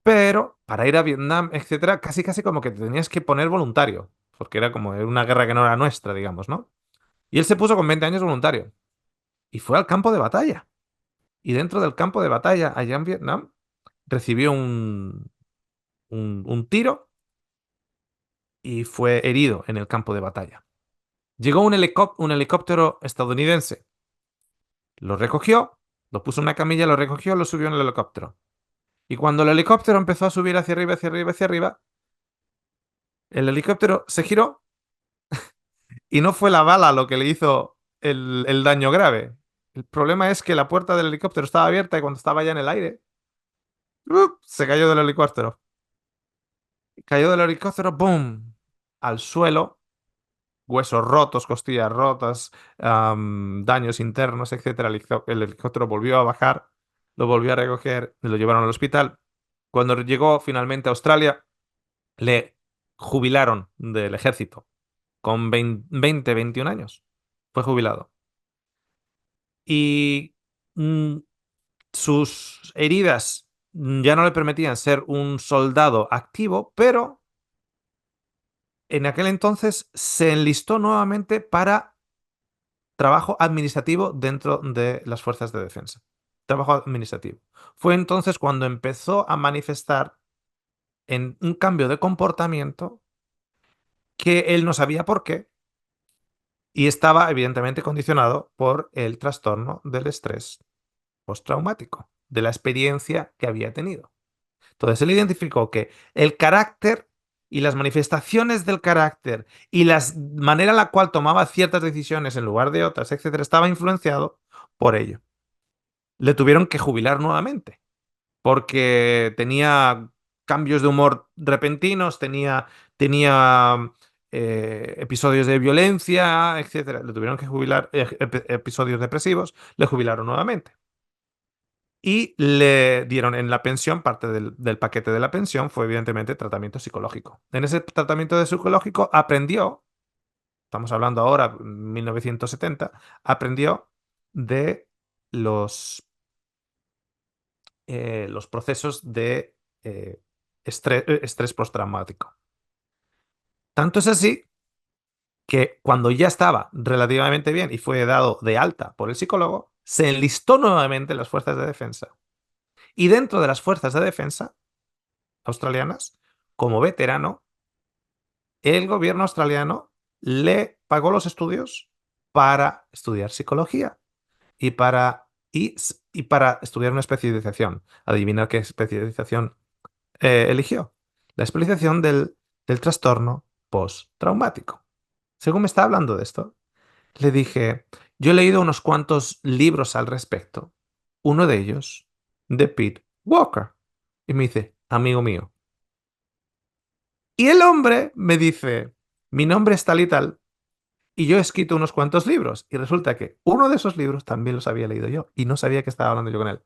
pero para ir a Vietnam, etcétera, casi casi como que te tenías que poner voluntario, porque era como una guerra que no era nuestra, digamos, ¿no? Y él se puso con 20 años voluntario y fue al campo de batalla. Y dentro del campo de batalla, allá en Vietnam, recibió un tiro y fue herido en el campo de batalla. Llegó un helicóptero estadounidense, lo recogió, lo puso en una camilla, lo recogió, lo subió en el helicóptero. Y cuando el helicóptero empezó a subir hacia arriba, hacia arriba, hacia arriba, el helicóptero se giró y no fue la bala lo que le hizo el daño grave. El problema es que la puerta del helicóptero estaba abierta y cuando estaba ya en el aire, se cayó del helicóptero. Cayó del helicóptero, ¡boom! Al suelo, huesos rotos, costillas rotas, daños internos, etcétera. El helicóptero volvió a bajar, lo volvió a recoger, y lo llevaron al hospital. Cuando llegó finalmente a Australia, le jubilaron del ejército con 20, 21 años. Fue jubilado. Y mm, sus heridas ya no le permitían ser un soldado activo, pero en aquel entonces se enlistó nuevamente para trabajo administrativo dentro de las fuerzas de defensa. Trabajo administrativo. Fue entonces cuando empezó a manifestar en un cambio de comportamiento que él no sabía por qué y estaba evidentemente condicionado por el trastorno del estrés postraumático, de la experiencia que había tenido. Entonces él identificó que el carácter y las manifestaciones del carácter y la manera en la cual tomaba ciertas decisiones en lugar de otras, etcétera, estaba influenciado por ello. Le tuvieron que jubilar nuevamente porque tenía cambios de humor repentinos, tenía episodios de violencia, etcétera. Le tuvieron que jubilar, episodios depresivos, le jubilaron nuevamente. Y le dieron en la pensión, parte del paquete de la pensión fue evidentemente tratamiento psicológico. En ese tratamiento de psicológico aprendió, estamos hablando ahora, 1970, aprendió de los procesos de estrés postraumático. Tanto es así que cuando ya estaba relativamente bien y fue dado de alta por el psicólogo, se enlistó nuevamente en las fuerzas de defensa. Y dentro de las fuerzas de defensa australianas, como veterano, el gobierno australiano le pagó los estudios para estudiar psicología y para estudiar una especialización. Adivinar qué especialización eligió. La especialización del trastorno postraumático. Según me está hablando de esto, le dije, yo he leído unos cuantos libros al respecto. Uno de ellos, de Pete Walker. Y me dice, amigo mío. Y el hombre me dice, mi nombre es tal y tal, y yo he escrito unos cuantos libros. Y resulta que uno de esos libros también los había leído yo, y no sabía que estaba hablando yo con él.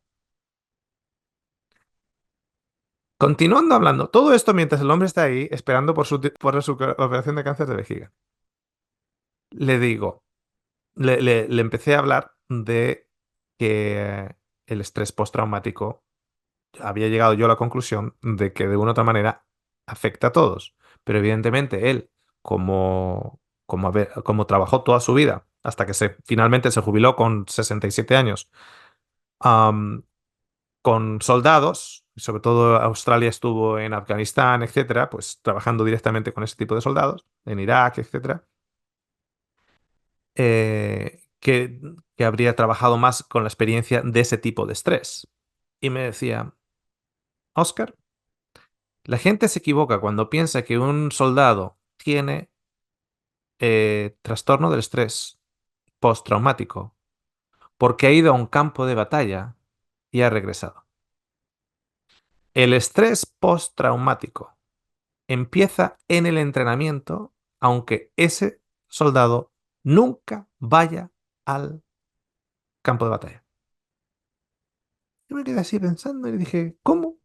Continuando hablando, todo esto mientras el hombre está ahí esperando por su operación de cáncer de vejiga. Le digo, le empecé a hablar de que el estrés postraumático había llegado yo a la conclusión de que de una u otra manera afecta a todos. Pero evidentemente él, como trabajó toda su vida, hasta que finalmente se jubiló con 67 años, am, con soldados, y sobre todo Australia estuvo en Afganistán, etcétera, pues trabajando directamente con ese tipo de soldados, en Irak, etcétera, que habría trabajado más con la experiencia de ese tipo de estrés. Y me decía, Oscar, la gente se equivoca cuando piensa que un soldado tiene trastorno del estrés postraumático porque ha ido a un campo de batalla y ha regresado. El estrés postraumático empieza en el entrenamiento, aunque ese soldado nunca vaya al campo de batalla. Yo me quedé así pensando y le dije, ¿cómo?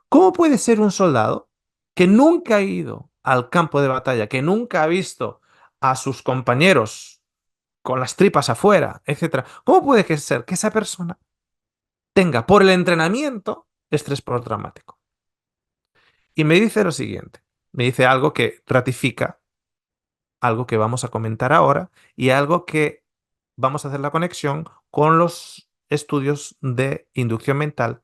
¿Cómo puede ser un soldado que nunca ha ido al campo de batalla, que nunca ha visto a sus compañeros con las tripas afuera, etcétera? ¿Cómo puede ser que esa persona tenga por el entrenamiento estrés postraumático? Y me dice lo siguiente, me dice algo que ratifica algo que vamos a comentar ahora y algo que vamos a hacer la conexión con los estudios de inducción mental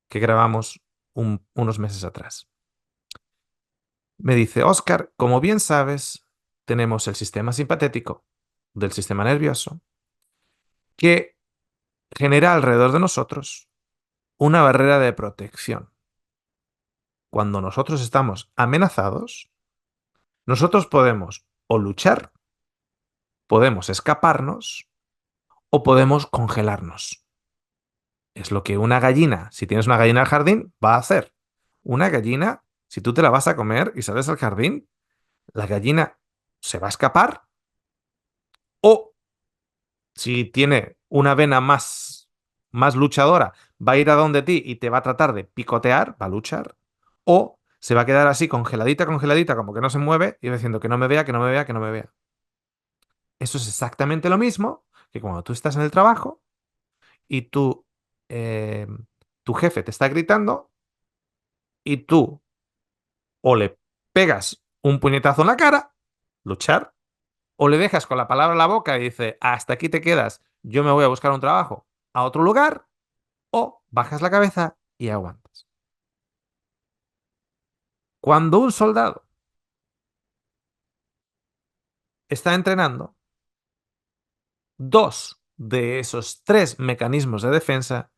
que grabamos unos meses atrás. Me dice, Oscar, como bien sabes, tenemos el sistema simpatético del sistema nervioso que genera alrededor de nosotros una barrera de protección. Cuando nosotros estamos amenazados, nosotros podemos o luchar, podemos escaparnos o podemos congelarnos. Es lo que una gallina, si tienes una gallina al jardín, va a hacer. Una gallina, si tú te la vas a comer y sales al jardín, la gallina se va a escapar o si tiene una vena más luchadora, va a ir a donde ti y te va a tratar de picotear, va a luchar, o se va a quedar así congeladita, congeladita, como que no se mueve y va diciendo que no me vea, que no me vea, que no me vea. Eso es exactamente lo mismo que cuando tú estás en el trabajo y eh, tu jefe te está gritando y tú o le pegas un puñetazo en la cara, luchar, o le dejas con la palabra en la boca y dice, hasta aquí te quedas, yo me voy a buscar un trabajo a otro lugar, o bajas la cabeza y aguantas. Cuando un soldado está entrenando, dos de esos tres mecanismos de defensa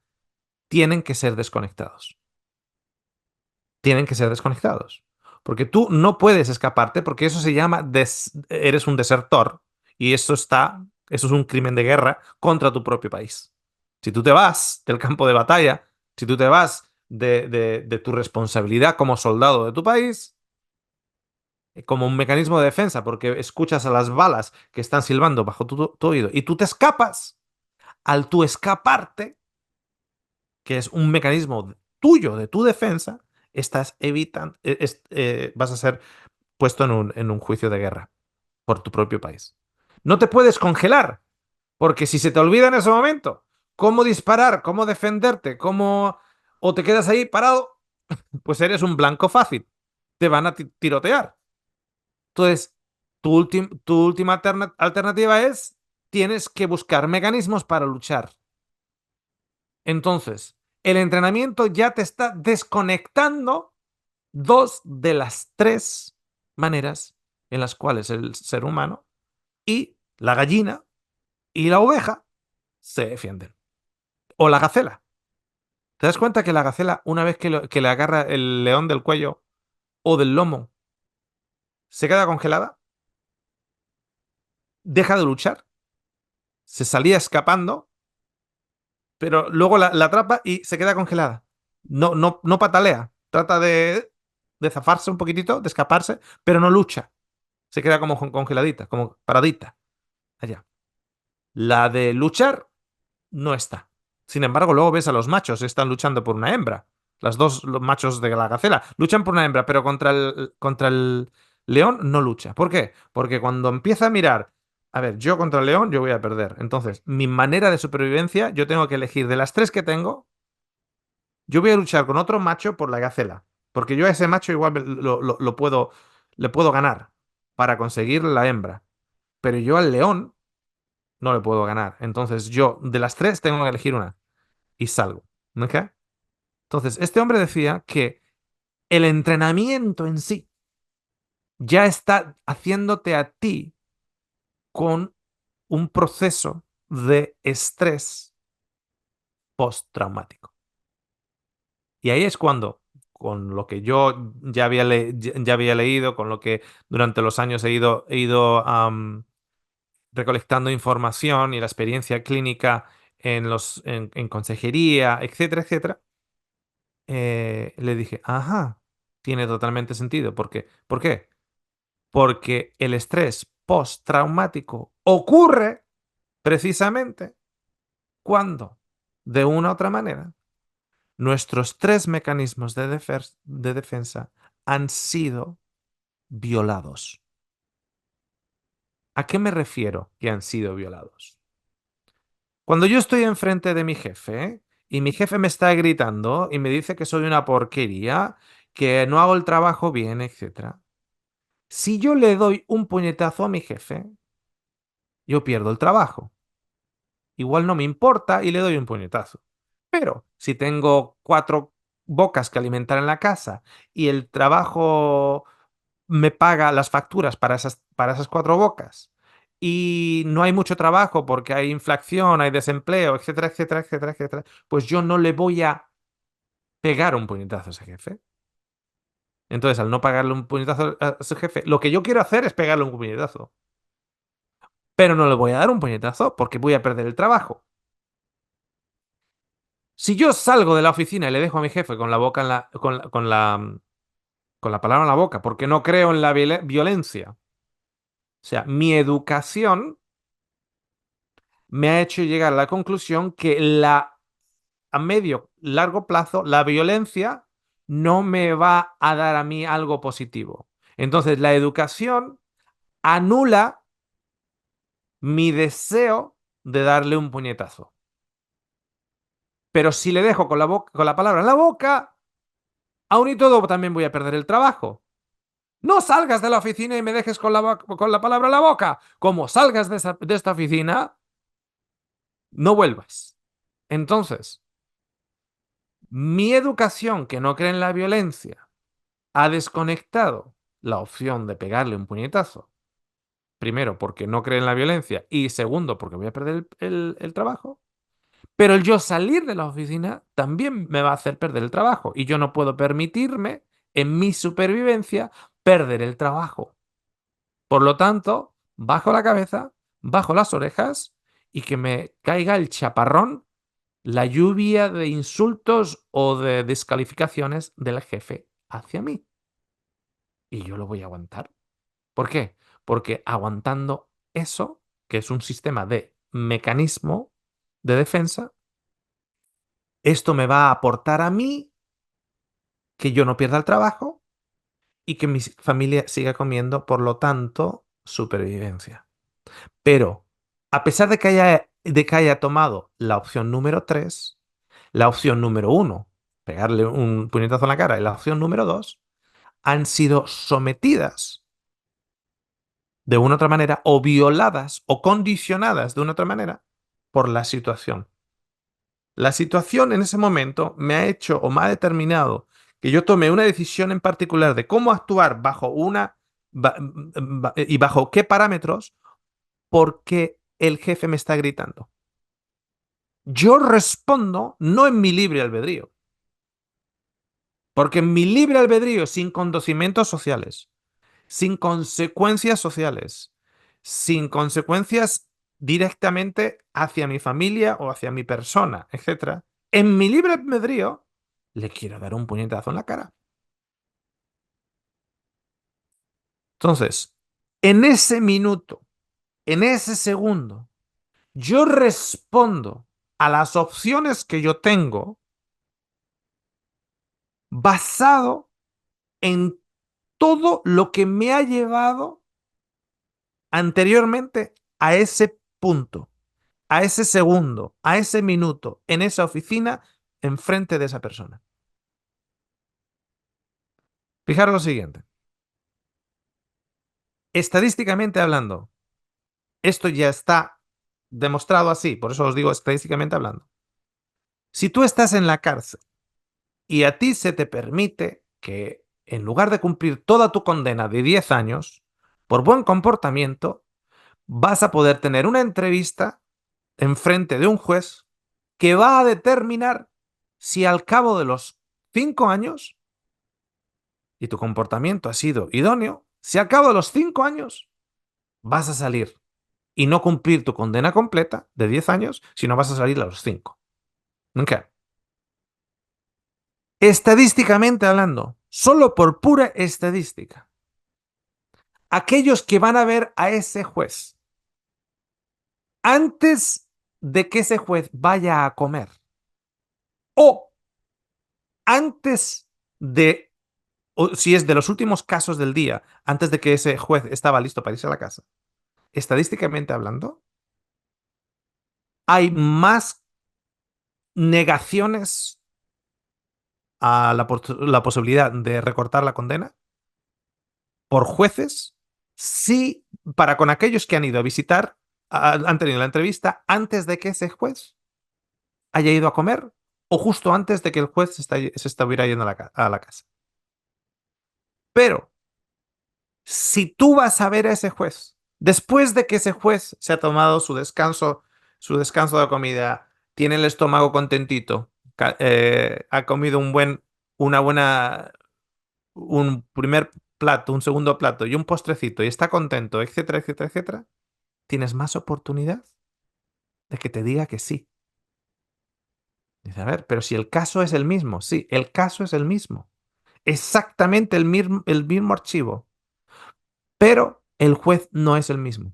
tienen que ser desconectados. Tienen que ser desconectados. Porque tú no puedes escaparte porque eso se llama eres un desertor y eso es un crimen de guerra contra tu propio país. Si tú te vas del campo de batalla, si tú te vas de tu responsabilidad como soldado de tu país, como un mecanismo de defensa, porque escuchas a las balas que están silbando bajo tu oído y tú te escapas. Al tú escaparte, que es un mecanismo tuyo de tu defensa, estás evitando, vas a ser puesto en un juicio de guerra por tu propio país. No te puedes congelar, porque si se te olvida en ese momento cómo disparar, cómo defenderte, cómo... o te quedas ahí parado, pues eres un blanco fácil. Te van a tirotear. Entonces, tu última alternativa es, tienes que buscar mecanismos para luchar. Entonces, el entrenamiento ya te está desconectando dos de las tres maneras en las cuales el ser humano y la gallina y la oveja se defienden. O la gacela. ¿Te das cuenta que la gacela, una vez que le agarra el león del cuello o del lomo, se queda congelada? Deja de luchar. Se salía escapando, pero luego la atrapa y se queda congelada. No, no, no patalea. Trata de zafarse un poquitito, de escaparse, pero no lucha. Se queda como congeladita, como paradita. Allá. La de luchar no está. Sin embargo, luego ves a los machos, están luchando por una hembra. Los machos de la gacela luchan por una hembra, pero contra el león no lucha. ¿Por qué? Porque cuando empieza a mirar, a ver, yo contra el león, yo voy a perder. Entonces, mi manera de supervivencia, yo tengo que elegir de las tres que tengo, yo voy a luchar con otro macho por la gacela. Porque yo a ese macho igual lo puedo, le puedo ganar para conseguir la hembra. Pero yo al león no le puedo ganar. Entonces, yo de las tres tengo que elegir una y salgo. ¿Ok? Entonces, este hombre decía que el entrenamiento en sí ya está haciéndote a ti con un proceso de estrés postraumático. Y ahí es cuando, con lo que yo ya había leído, con lo que durante los años he ido recolectando información y la experiencia clínica en consejería, etcétera, etcétera, le dije, ajá, tiene totalmente sentido. ¿Por qué? Porque el estrés postraumático ocurre precisamente cuando, de una u otra manera, nuestros tres mecanismos de defensa han sido violados. ¿A qué me refiero que han sido violados? Cuando yo estoy enfrente de mi jefe y mi jefe me está gritando y me dice que soy una porquería, que no hago el trabajo bien, etcétera. Si yo le doy un puñetazo a mi jefe, yo pierdo el trabajo. Igual no me importa y le doy un puñetazo. Pero si tengo cuatro bocas que alimentar en la casa y el trabajo me paga las facturas para esas cuatro bocas y no hay mucho trabajo porque hay inflación, hay desempleo, etcétera, etcétera, etcétera, etcétera, pues yo no le voy a pegar un puñetazo a ese jefe. Entonces, al no pagarle un puñetazo a ese jefe, lo que yo quiero hacer es pegarle un puñetazo. Pero no le voy a dar un puñetazo porque voy a perder el trabajo. Si yo salgo de la oficina y le dejo a mi jefe con la boca en con la palabra en la boca, porque no creo en la violencia, o sea, mi educación me ha hecho llegar a la conclusión que a medio, largo plazo, la violencia no me va a dar a mí algo positivo. Entonces, la educación anula mi deseo de darle un puñetazo. Pero si le dejo con la palabra en la boca, aún y todo también voy a perder el trabajo. No salgas de la oficina y me dejes con la palabra en la boca. Como salgas de esta oficina, no vuelvas. Entonces, mi educación, que no cree en la violencia, ha desconectado la opción de pegarle un puñetazo. Primero, porque no cree en la violencia y segundo, porque voy a perder el trabajo. Pero el yo salir de la oficina también me va a hacer perder el trabajo y yo no puedo permitirme, en mi supervivencia, perder el trabajo. Por lo tanto, bajo la cabeza, bajo las orejas y que me caiga el chaparrón, la lluvia de insultos o de descalificaciones del jefe hacia mí. Y yo lo voy a aguantar. ¿Por qué? Porque aguantando eso, que es un sistema de mecanismo de defensa, esto me va a aportar a mí que yo no pierda el trabajo y que mi familia siga comiendo, por lo tanto, supervivencia. Pero, a pesar de que haya tomado la opción número 3, la opción número uno, pegarle un puñetazo en la cara, y la opción número 2, han sido sometidas de una otra manera o violadas o condicionadas de una otra manera por la situación. La situación en ese momento me ha hecho o me ha determinado que yo tome una decisión en particular de cómo actuar bajo y bajo qué parámetros, porque el jefe me está gritando. Yo respondo no en mi libre albedrío, porque en mi libre albedrío, sin conocimientos sociales, sin consecuencias sociales, sin consecuencias directamente hacia mi familia o hacia mi persona, etcétera, en mi libre albedrío le quiero dar un puñetazo en la cara. Entonces, en ese minuto, en ese segundo, yo respondo a las opciones que yo tengo basado en todo lo que me ha llevado anteriormente a ese punto, a ese segundo, a ese minuto, en esa oficina, enfrente de esa persona. Fijaros lo siguiente. Estadísticamente hablando, esto ya está demostrado así, por eso os digo estadísticamente hablando. Si tú estás en la cárcel y a ti se te permite que, en lugar de cumplir toda tu condena de 10 años, por buen comportamiento, vas a poder tener una entrevista enfrente de un juez que va a determinar si al cabo de los 5 años, y tu comportamiento ha sido idóneo, si al cabo de los 5 años vas a salir y no cumplir tu condena completa de 10 años, sino vas a salir a los 5. ¿Ok? Estadísticamente hablando, solo por pura estadística, aquellos que van a ver a ese juez antes de que ese juez vaya a comer o antes de, o si es de los últimos casos del día, antes de que ese juez estaba listo para irse a la casa, estadísticamente hablando, hay más negaciones a la posibilidad de recortar la condena por jueces, sí, para con aquellos que han ido a visitar, han tenido la entrevista antes de que ese juez haya ido a comer o justo antes de que el juez se estuviera yendo a la casa. Pero si tú vas a ver a ese juez, después de que ese juez se ha tomado su descanso de comida, tiene el estómago contentito, ha comido una buena, un primer plato, un segundo plato y un postrecito y está contento, etcétera, etcétera, etcétera, tienes más oportunidad de que te diga que sí. Dice, a ver, pero si el caso es el mismo, sí, el caso es el mismo. Exactamente el mismo archivo, pero el juez no es el mismo.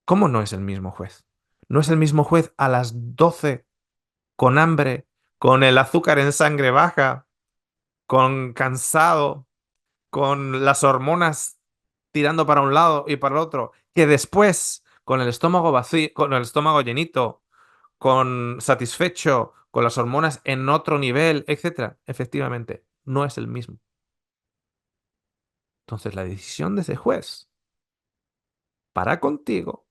¿Cómo no es el mismo juez? No es el mismo juez a las 12 con hambre, con el azúcar en sangre baja, con cansado, con las hormonas tirando para un lado y para el otro, que después con el estómago vacío, con el estómago llenito, con satisfecho, con las hormonas en otro nivel, etcétera. Efectivamente, no es el mismo. Entonces, la decisión de ese juez para contigo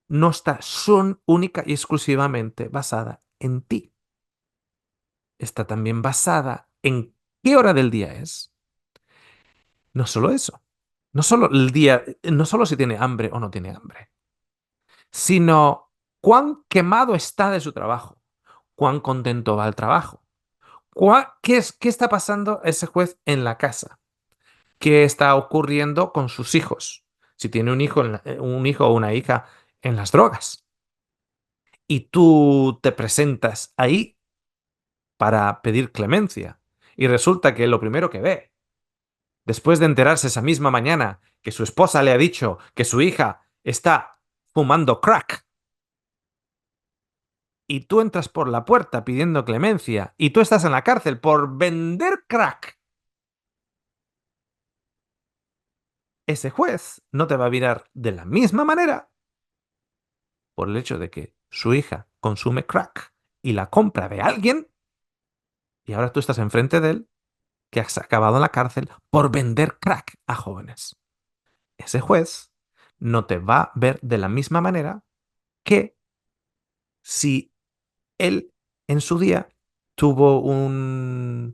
no está son única y exclusivamente basada en ti. Está también basada en qué hora del día es. No solo eso, no solo el día, no solo si tiene hambre o no tiene hambre, sino cuán quemado está de su trabajo, cuán contento va al trabajo, qué está pasando ese juez en la casa, qué está ocurriendo con sus hijos, si tiene un hijo o una hija en las drogas. Y tú te presentas ahí para pedir clemencia. Y resulta que lo primero que ve después de enterarse esa misma mañana que su esposa le ha dicho que su hija está fumando crack, y tú entras por la puerta pidiendo clemencia, y tú estás en la cárcel por vender crack, ese juez no te va a mirar de la misma manera por el hecho de que su hija consume crack y la compra de alguien, y ahora tú estás enfrente de él, que has acabado en la cárcel por vender crack a jóvenes. Ese juez no te va a ver de la misma manera que si él en su día tuvo un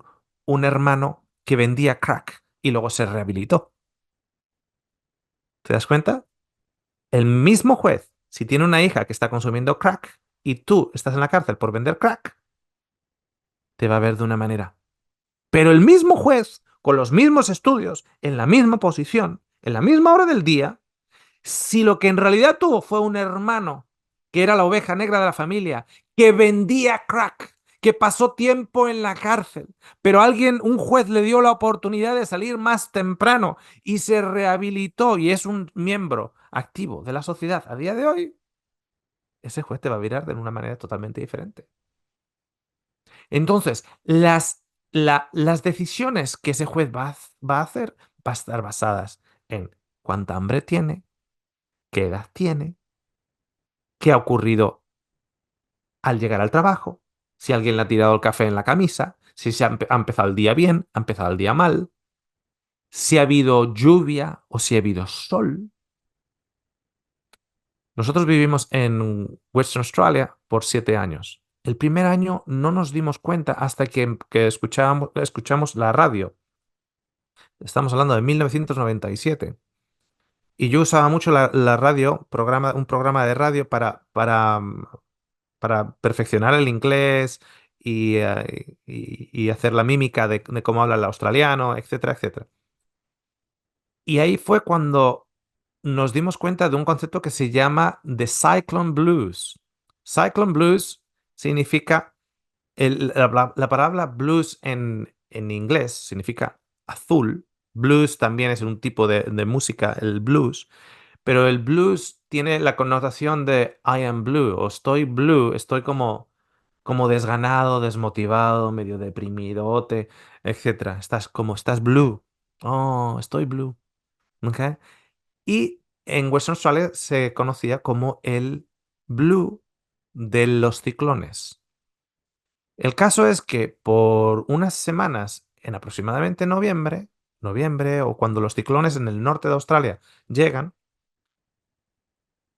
hermano que vendía crack y luego se rehabilitó. ¿Te das cuenta? El mismo juez, si tiene una hija que está consumiendo crack y tú estás en la cárcel por vender crack, te va a ver de una manera. Pero el mismo juez, con los mismos estudios, en la misma posición, en la misma hora del día, si lo que en realidad tuvo fue un hermano, que era la oveja negra de la familia, que vendía crack, que pasó tiempo en la cárcel, pero alguien, un juez le dio la oportunidad de salir más temprano y se rehabilitó y es un miembro activo de la sociedad a día de hoy, ese juez te va a mirar de una manera totalmente diferente. Entonces, las decisiones que ese juez va a hacer va a estar basadas en cuánta hambre tiene, qué edad tiene, qué ha ocurrido al llegar al trabajo, si alguien le ha tirado el café en la camisa, si ha empezado el día bien, ha empezado el día mal, si ha habido lluvia o si ha habido sol. Nosotros vivimos en Western Australia por 7 años. El primer año no nos dimos cuenta hasta que escuchamos la radio. Estamos hablando de 1997. Y yo usaba mucho la radio, un programa de radio para perfeccionar el inglés y hacer la mímica de cómo habla el australiano, etcétera, etcétera. Y ahí fue cuando nos dimos cuenta de un concepto que se llama The Cyclone Blues. Cyclone Blues significa, la palabra blues en inglés significa azul. Blues también es un tipo de música, el blues. Pero el blues tiene la connotación de I am blue o estoy blue, estoy como desganado, desmotivado, medio deprimidote, etcétera. Estás blue. Oh, estoy blue. ¿Ok? Y en Western Australia se conocía como el blue de los ciclones. El caso es que por unas semanas, en aproximadamente noviembre o cuando los ciclones en el norte de Australia llegan,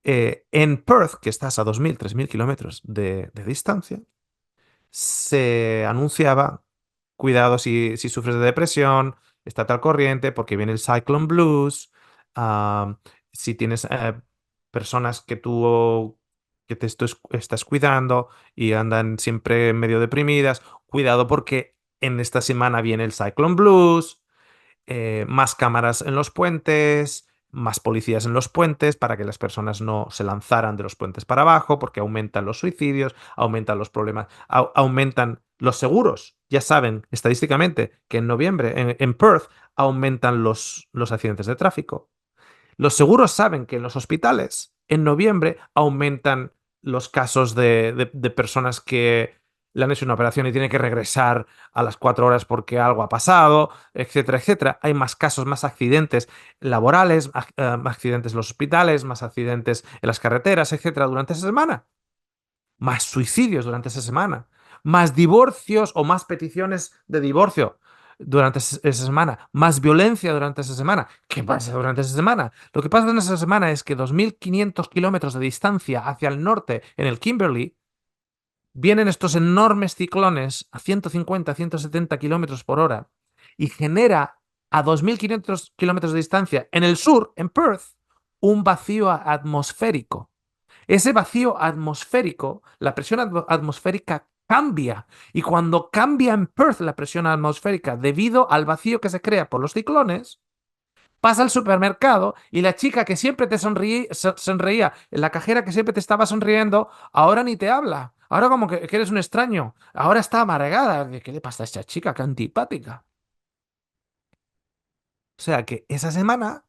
en Perth, que estás a 2.000, 3.000 kilómetros de distancia, se anunciaba, cuidado si sufres de depresión, estate al corriente porque viene el Cyclone Blues. ah, si tienes personas que estás cuidando y andan siempre medio deprimidas, cuidado porque en esta semana viene el Cyclone Blues. Más cámaras en los puentes, más policías en los puentes para que las personas no se lanzaran de los puentes para abajo, porque aumentan los suicidios, aumentan los problemas, aumentan los seguros. Ya saben estadísticamente que en noviembre en Perth aumentan los accidentes de tráfico. Los seguros saben que en los hospitales en noviembre aumentan los casos de personas que le han hecho una operación y tienen que regresar a las 4 horas porque algo ha pasado, etcétera, etcétera. Hay más casos, más accidentes laborales, accidentes en los hospitales, más accidentes en las carreteras, etcétera, durante esa semana, más suicidios durante esa semana, más divorcios o más peticiones de divorcio durante esa semana, más violencia durante esa semana. ¿Qué pasa durante esa semana? Lo que pasa en esa semana es que 2.500 kilómetros de distancia hacia el norte, en el Kimberley, vienen estos enormes ciclones a 150, 170 kilómetros por hora y genera a 2.500 kilómetros de distancia en el sur, en Perth, un vacío atmosférico. Ese vacío atmosférico, la presión atmosférica cambia. Y cuando cambia en Perth la presión atmosférica debido al vacío que se crea por los ciclones, pasa al supermercado y la chica que siempre te sonreía, la cajera que siempre te estaba sonriendo, ahora ni te habla. Ahora como que eres un extraño. Ahora está amargada. ¿Qué le pasa a esta chica? Qué antipática. O sea que esa semana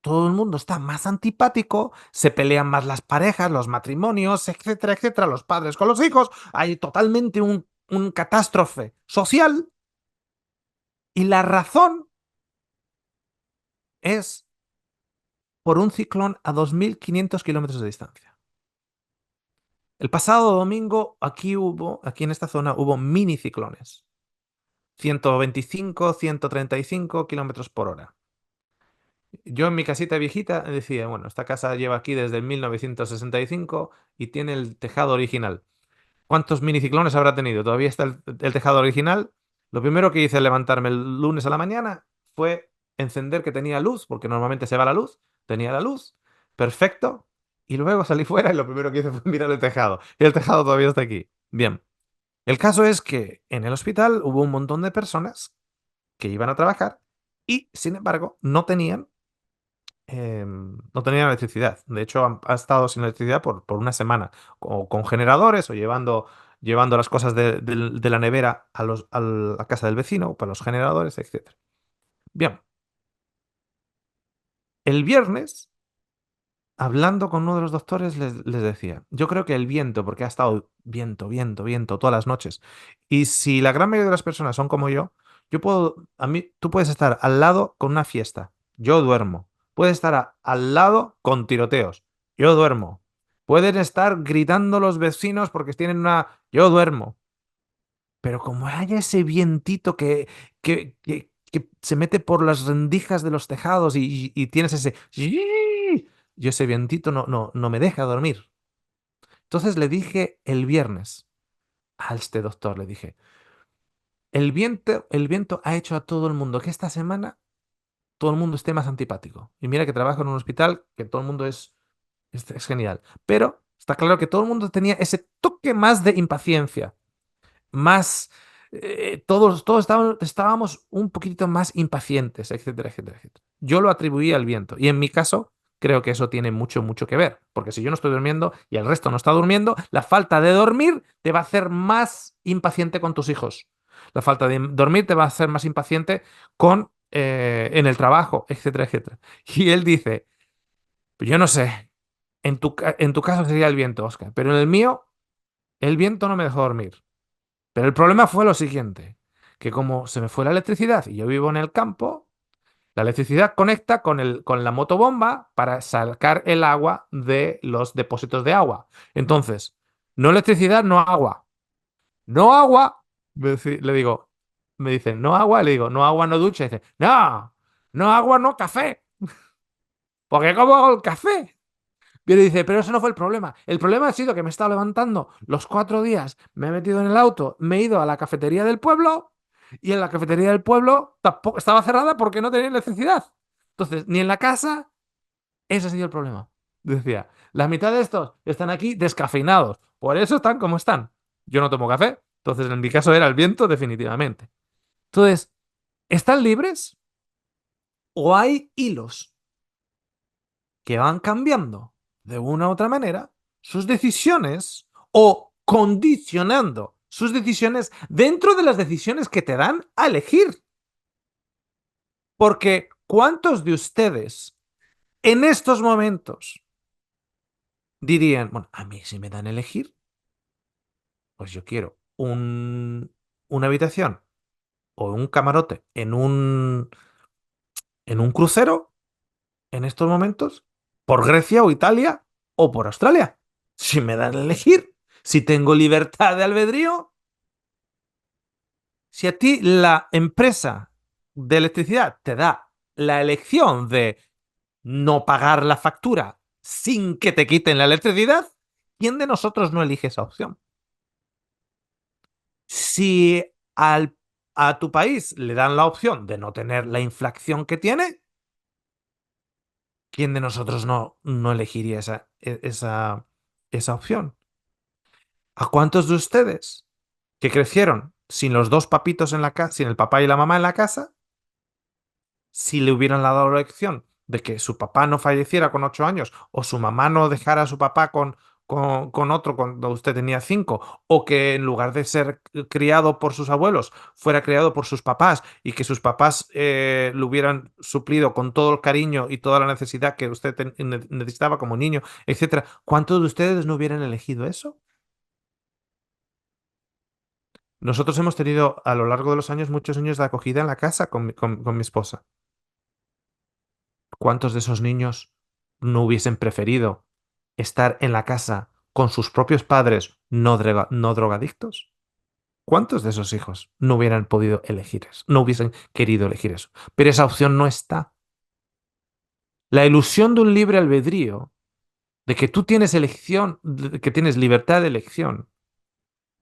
todo el mundo está más antipático, se pelean más las parejas, los matrimonios, etcétera, etcétera, los padres con los hijos, hay totalmente un catástrofe social y la razón es por un ciclón a 2.500 kilómetros de distancia. El pasado domingo aquí en esta zona hubo miniciclones, 125, 135 kilómetros por hora. Yo en mi casita viejita decía, bueno, esta casa lleva aquí desde el 1965 y tiene el tejado original. ¿Cuántos miniciclones habrá tenido? Todavía está el tejado original. Lo primero que hice al levantarme el lunes a la mañana fue encender que tenía luz, porque normalmente se va la luz. Tenía la luz, perfecto. Y luego salí fuera y lo primero que hice fue mirar el tejado. Y el tejado todavía está aquí. Bien. El caso es que en el hospital hubo un montón de personas que iban a trabajar y, sin embargo, no tenían electricidad. De hecho, ha estado sin electricidad por una semana, o con generadores o llevando las cosas de la nevera a la casa del vecino, para los generadores, etcétera. Bien, el viernes, hablando con uno de los doctores, les decía, yo creo que el viento, porque ha estado viento, viento, viento todas las noches, y si la gran mayoría de las personas son como yo tú puedes estar al lado con una fiesta, yo duermo. Puedes estar al lado con tiroteos, yo duermo. Pueden estar gritando los vecinos porque tienen yo duermo. Pero como hay ese vientito que se mete por las rendijas de los tejados y tienes ese... Yo ese vientito no me deja dormir. Entonces le dije el viernes a este doctor, le dije, el viento ha hecho a todo el mundo que esta semana todo el mundo esté más antipático. Y mira que trabajo en un hospital, que todo el mundo es genial. Pero está claro que todo el mundo tenía ese toque más de impaciencia. Más, todos estábamos un poquito más impacientes, etcétera, etcétera, etcétera. Yo lo atribuí al viento y en mi caso creo que eso tiene mucho, mucho que ver, porque si yo no estoy durmiendo y el resto no está durmiendo, la falta de dormir te va a hacer más impaciente con tus hijos. La falta de dormir te va a hacer más impaciente en el trabajo, etcétera, etcétera. Y él dice, pues yo no sé, en tu caso sería el viento, Oscar, pero en el mío, el viento no me dejó dormir. Pero el problema fue lo siguiente, que como se me fue la electricidad y yo vivo en el campo, la electricidad conecta con la motobomba para sacar el agua de los depósitos de agua. Entonces, no electricidad, no agua. No agua, le digo, me dicen, no agua, le digo, no agua, no ducha. Y dice, no agua, no café. Porque ¿cómo hago el café? Pero dice, pero eso no fue el problema. El problema ha sido que me he estado levantando los 4 días, me he metido en el auto, me he ido a la cafetería del pueblo y en la cafetería del pueblo tampoco estaba cerrada porque no tenía electricidad. Entonces, ni en la casa, ese ha sido el problema. Decía, la mitad de estos están aquí descafeinados, por eso están como están. Yo no tomo café, entonces en mi caso era el viento definitivamente. Entonces, ¿están libres o hay hilos que van cambiando de una u otra manera sus decisiones o condicionando sus decisiones dentro de las decisiones que te dan a elegir? Porque ¿cuántos de ustedes en estos momentos dirían, bueno, a mí si me dan a elegir, pues yo quiero una habitación o un camarote en un crucero en estos momentos por Grecia o Italia o por Australia? Si me dan a elegir, si tengo libertad de albedrío, si a ti la empresa de electricidad te da la elección de no pagar la factura sin que te quiten la electricidad, ¿quién de nosotros no elige esa opción? Si a tu país le dan la opción de no tener la inflación que tiene, ¿quién de nosotros no elegiría esa opción? ¿A cuántos de ustedes que crecieron sin los dos papitos en la casa, sin el papá y la mamá en la casa, si le hubieran dado la elección de que su papá no falleciera con 8 años o su mamá no dejara a su papá con otro cuando usted tenía 5, o que en lugar de ser criado por sus abuelos, fuera criado por sus papás y que sus papás le hubieran suplido con todo el cariño y toda la necesidad que usted necesitaba como niño, etcétera. ¿Cuántos de ustedes no hubieran elegido eso? Nosotros hemos tenido a lo largo de los años muchos años de acogida en la casa con mi esposa. ¿Cuántos de esos niños no hubiesen preferido estar en la casa con sus propios padres no drogadictos? ¿Cuántos de esos hijos no hubieran podido elegir eso? No hubiesen querido elegir eso. Pero esa opción no está. La ilusión de un libre albedrío, de que tú tienes elección, de que tienes libertad de elección,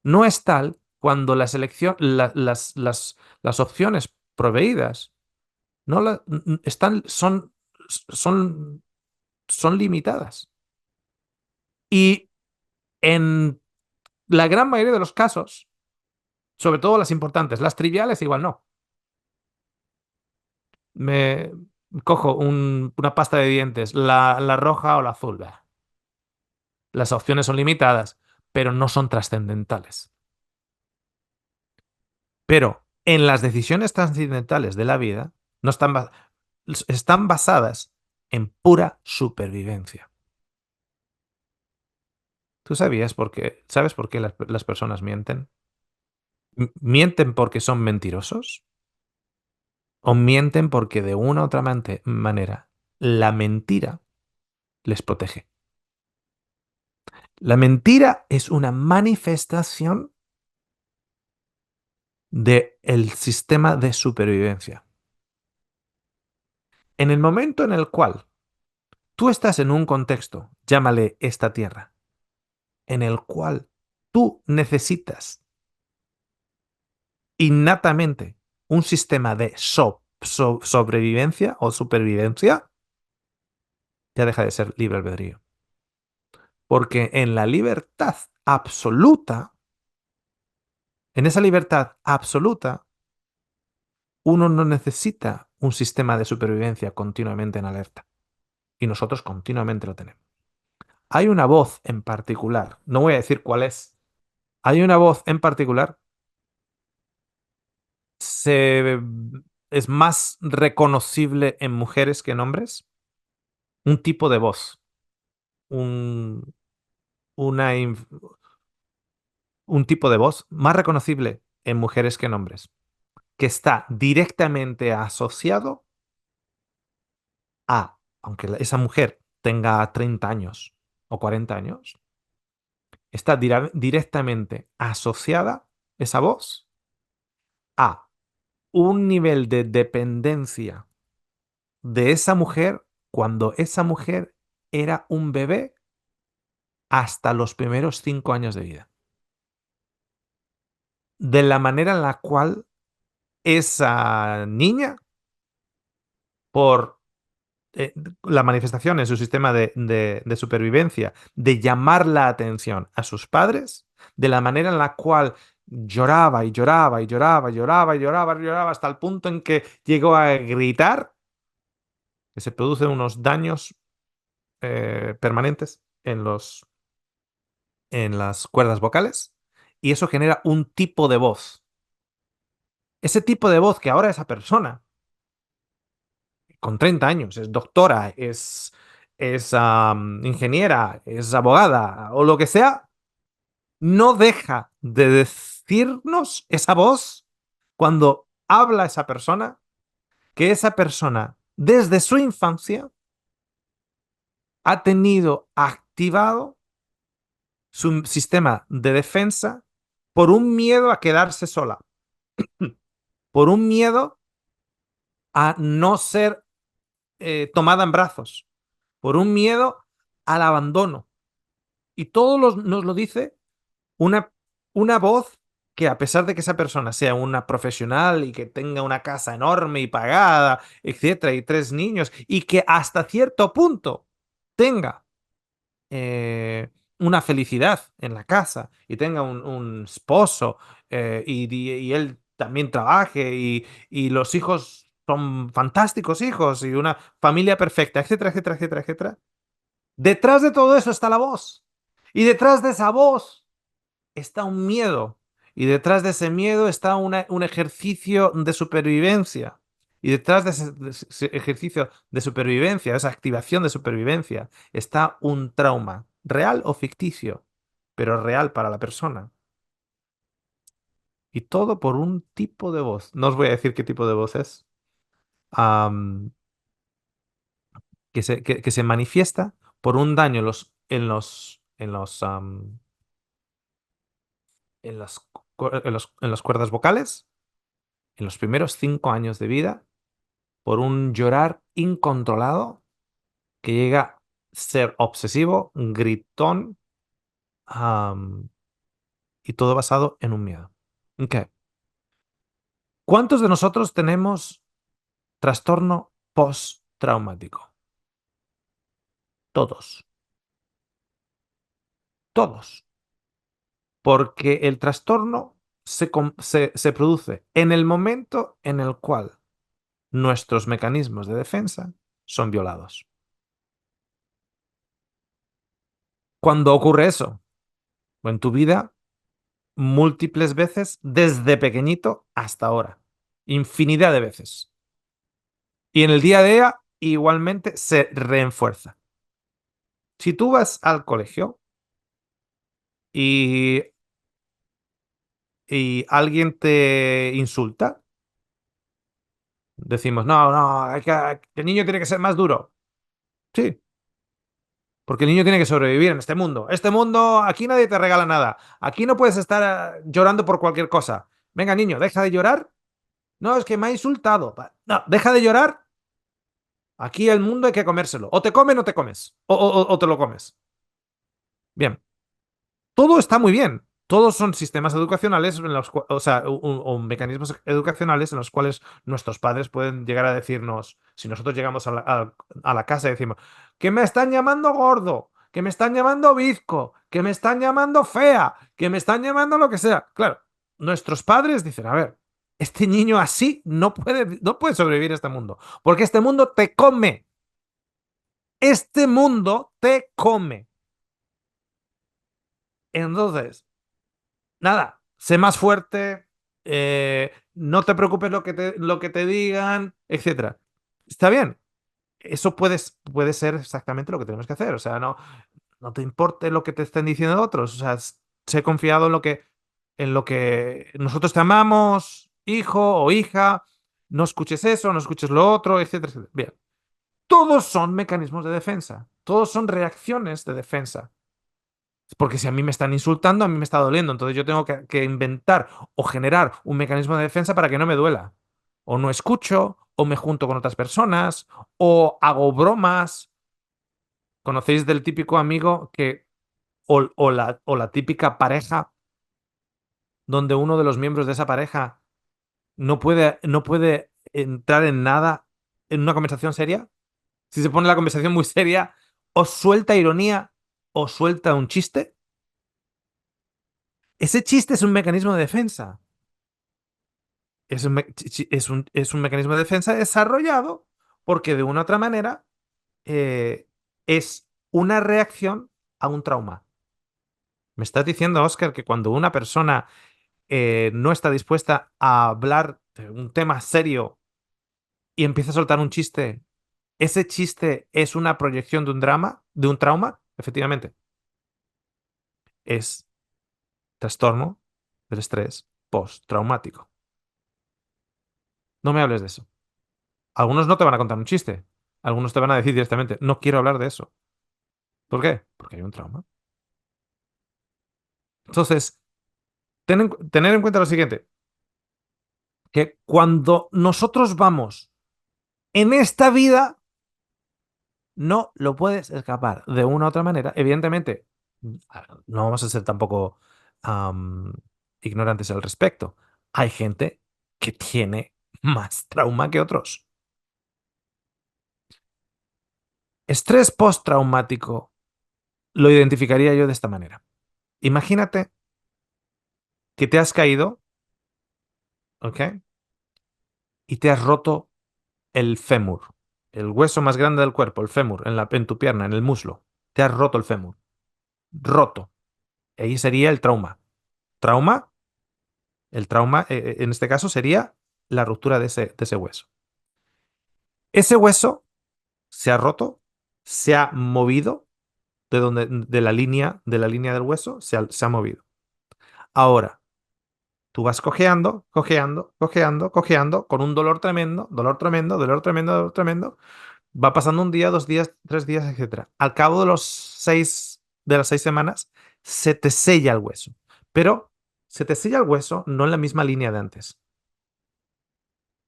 no es tal cuando las opciones proveídas no están, son, son limitadas. Y en la gran mayoría de los casos, sobre todo las importantes, las triviales igual no. Me cojo una pasta de dientes, la roja o la azul. Bah. Las opciones son limitadas, pero no son trascendentales. Pero en las decisiones trascendentales de la vida no están basadas en pura supervivencia. ¿Tú sabes por qué las personas mienten? ¿Mienten porque son mentirosos? ¿O mienten porque de una u otra manera la mentira les protege? La mentira es una manifestación del sistema de supervivencia. En el momento en el cual tú estás en un contexto, llámale esta tierra, en el cual tú necesitas innatamente un sistema de sobrevivencia o supervivencia, ya deja de ser libre albedrío. Porque en la libertad absoluta, en esa libertad absoluta, uno no necesita un sistema de supervivencia continuamente en alerta. Y nosotros continuamente lo tenemos. Hay una voz en particular, no voy a decir cuál es, hay una voz en particular, se, es más reconocible en mujeres que en hombres, un tipo de voz, un, una, un tipo de voz más reconocible en mujeres que en hombres, que está directamente asociado aunque esa mujer tenga 30 años o 40 años, está directamente asociada esa voz a un nivel de dependencia de esa mujer cuando esa mujer era un bebé hasta los primeros 5 años de vida. De la manera en la cual esa niña, por eh, la manifestación en su sistema de supervivencia, de llamar la atención a sus padres, de la manera en la cual lloraba y lloraba y lloraba y lloraba y lloraba y lloraba hasta el punto en que llegó a gritar, que se producen unos daños permanentes en las cuerdas vocales, y eso genera un tipo de voz. Ese tipo de voz que ahora esa persona, con 30 años, es doctora, es ingeniera, es abogada o lo que sea, no deja de decirnos esa voz cuando habla esa persona, que esa persona desde su infancia ha tenido activado su sistema de defensa por un miedo a quedarse sola, por un miedo a no ser tomada en brazos, por un miedo al abandono. Y todo nos lo dice una, una voz que, a pesar de que esa persona sea una profesional y que tenga una casa enorme y pagada, etcétera, y 3 niños, y que hasta cierto punto tenga una felicidad en la casa y tenga un esposo, y él también trabaje y los hijos son fantásticos hijos y una familia perfecta, etcétera, etcétera, etcétera, etcétera. Detrás de todo eso está la voz. Y detrás de esa voz está un miedo. Y detrás de ese miedo está un ejercicio de supervivencia. Y detrás de ese ejercicio de supervivencia, esa activación de supervivencia, está un trauma, real o ficticio, pero real para la persona. Y todo por un tipo de voz. No os voy a decir qué tipo de voz es. am, que se manifiesta por un daño en las cuerdas vocales en los primeros 5 años de vida, por un llorar incontrolado que llega a ser obsesivo, gritón, am, y todo basado en un miedo. Ok. ¿Cuántos de nosotros tenemos trastorno postraumático? Todos, todos. Porque el trastorno se produce en el momento en el cual nuestros mecanismos de defensa son violados. ¿Cuándo ocurre eso? En tu vida, múltiples veces, desde pequeñito hasta ahora. Infinidad de veces. Y en el día a día, igualmente, se refuerza. Si tú vas al colegio y, y alguien te insulta, decimos, no, no, el niño tiene que ser más duro. Sí, porque el niño tiene que sobrevivir en este mundo. Este mundo, aquí nadie te regala nada. Aquí no puedes estar llorando por cualquier cosa. Venga, niño, deja de llorar. No, es que me ha insultado. No, deja de llorar. Aquí el mundo hay que comérselo. O te comen o te comes. O te lo comes. Bien. Todo está muy bien. Todos son sistemas educacionales, o sea, o mecanismos educacionales en los cuales nuestros padres pueden llegar a decirnos, si nosotros llegamos a la casa y decimos, que me están llamando gordo, que me están llamando bizco, que me están llamando fea, que me están llamando lo que sea. Claro, nuestros padres dicen, a ver, este niño así no puede sobrevivir a este mundo, porque este mundo te come. Este mundo te come. Entonces, nada, sé más fuerte, no te preocupes lo que te digan, etcétera. Está bien, eso puede ser exactamente lo que tenemos que hacer. O sea, no te importe lo que te estén diciendo otros. O sea, sé confiado en lo que nosotros te amamos, hijo o hija. No escuches eso, no escuches lo otro, etcétera, etcétera. Bien, todos son mecanismos de defensa, todos son reacciones de defensa. Porque si a mí me están insultando, a mí me está doliendo. Entonces yo tengo que inventar o generar un mecanismo de defensa para que no me duela. O no escucho, o me junto con otras personas, o hago bromas. ¿Conocéis del típico amigo o la típica pareja donde uno de los miembros de esa pareja no puede entrar en nada en una conversación seria? Si se pone la conversación muy seria, o suelta ironía o suelta un chiste. Ese chiste es un mecanismo de defensa. Es un mecanismo de defensa desarrollado porque de una u otra manera es una reacción a un trauma. Me estás diciendo, Oscar, que cuando una persona no está dispuesta a hablar de un tema serio y empieza a soltar un chiste, ese chiste es una proyección de un drama, de un trauma. Efectivamente, es trastorno del estrés postraumático. No me hables de eso. Algunos no te van a contar un chiste. Algunos te van a decir directamente, no quiero hablar de eso. ¿Por qué? Porque hay un trauma. Entonces, tener en cuenta lo siguiente, que cuando nosotros vamos en esta vida, no lo puedes escapar de una u otra manera. Evidentemente, no vamos a ser tampoco am, ignorantes al respecto. Hay gente que tiene más trauma que otros. Estrés postraumático lo identificaría yo de esta manera. Imagínate que te has caído, ¿ok? Y te has roto el fémur, el hueso más grande del cuerpo, el fémur, en tu pierna, en el muslo. Te has roto el fémur. roto. Ahí sería el trauma. Trauma, el trauma en este caso sería la ruptura de ese hueso. Ese hueso se ha roto, se ha movido de la línea del hueso, se ha movido. Ahora, tú vas cojeando, cojeando, cojeando, cojeando, con un dolor tremendo, dolor tremendo, dolor tremendo, dolor tremendo. Va pasando un día, 2 días, 3 días, etcétera. Al cabo de las 6 semanas, se te sella el hueso. Pero se te sella el hueso no en la misma línea de antes,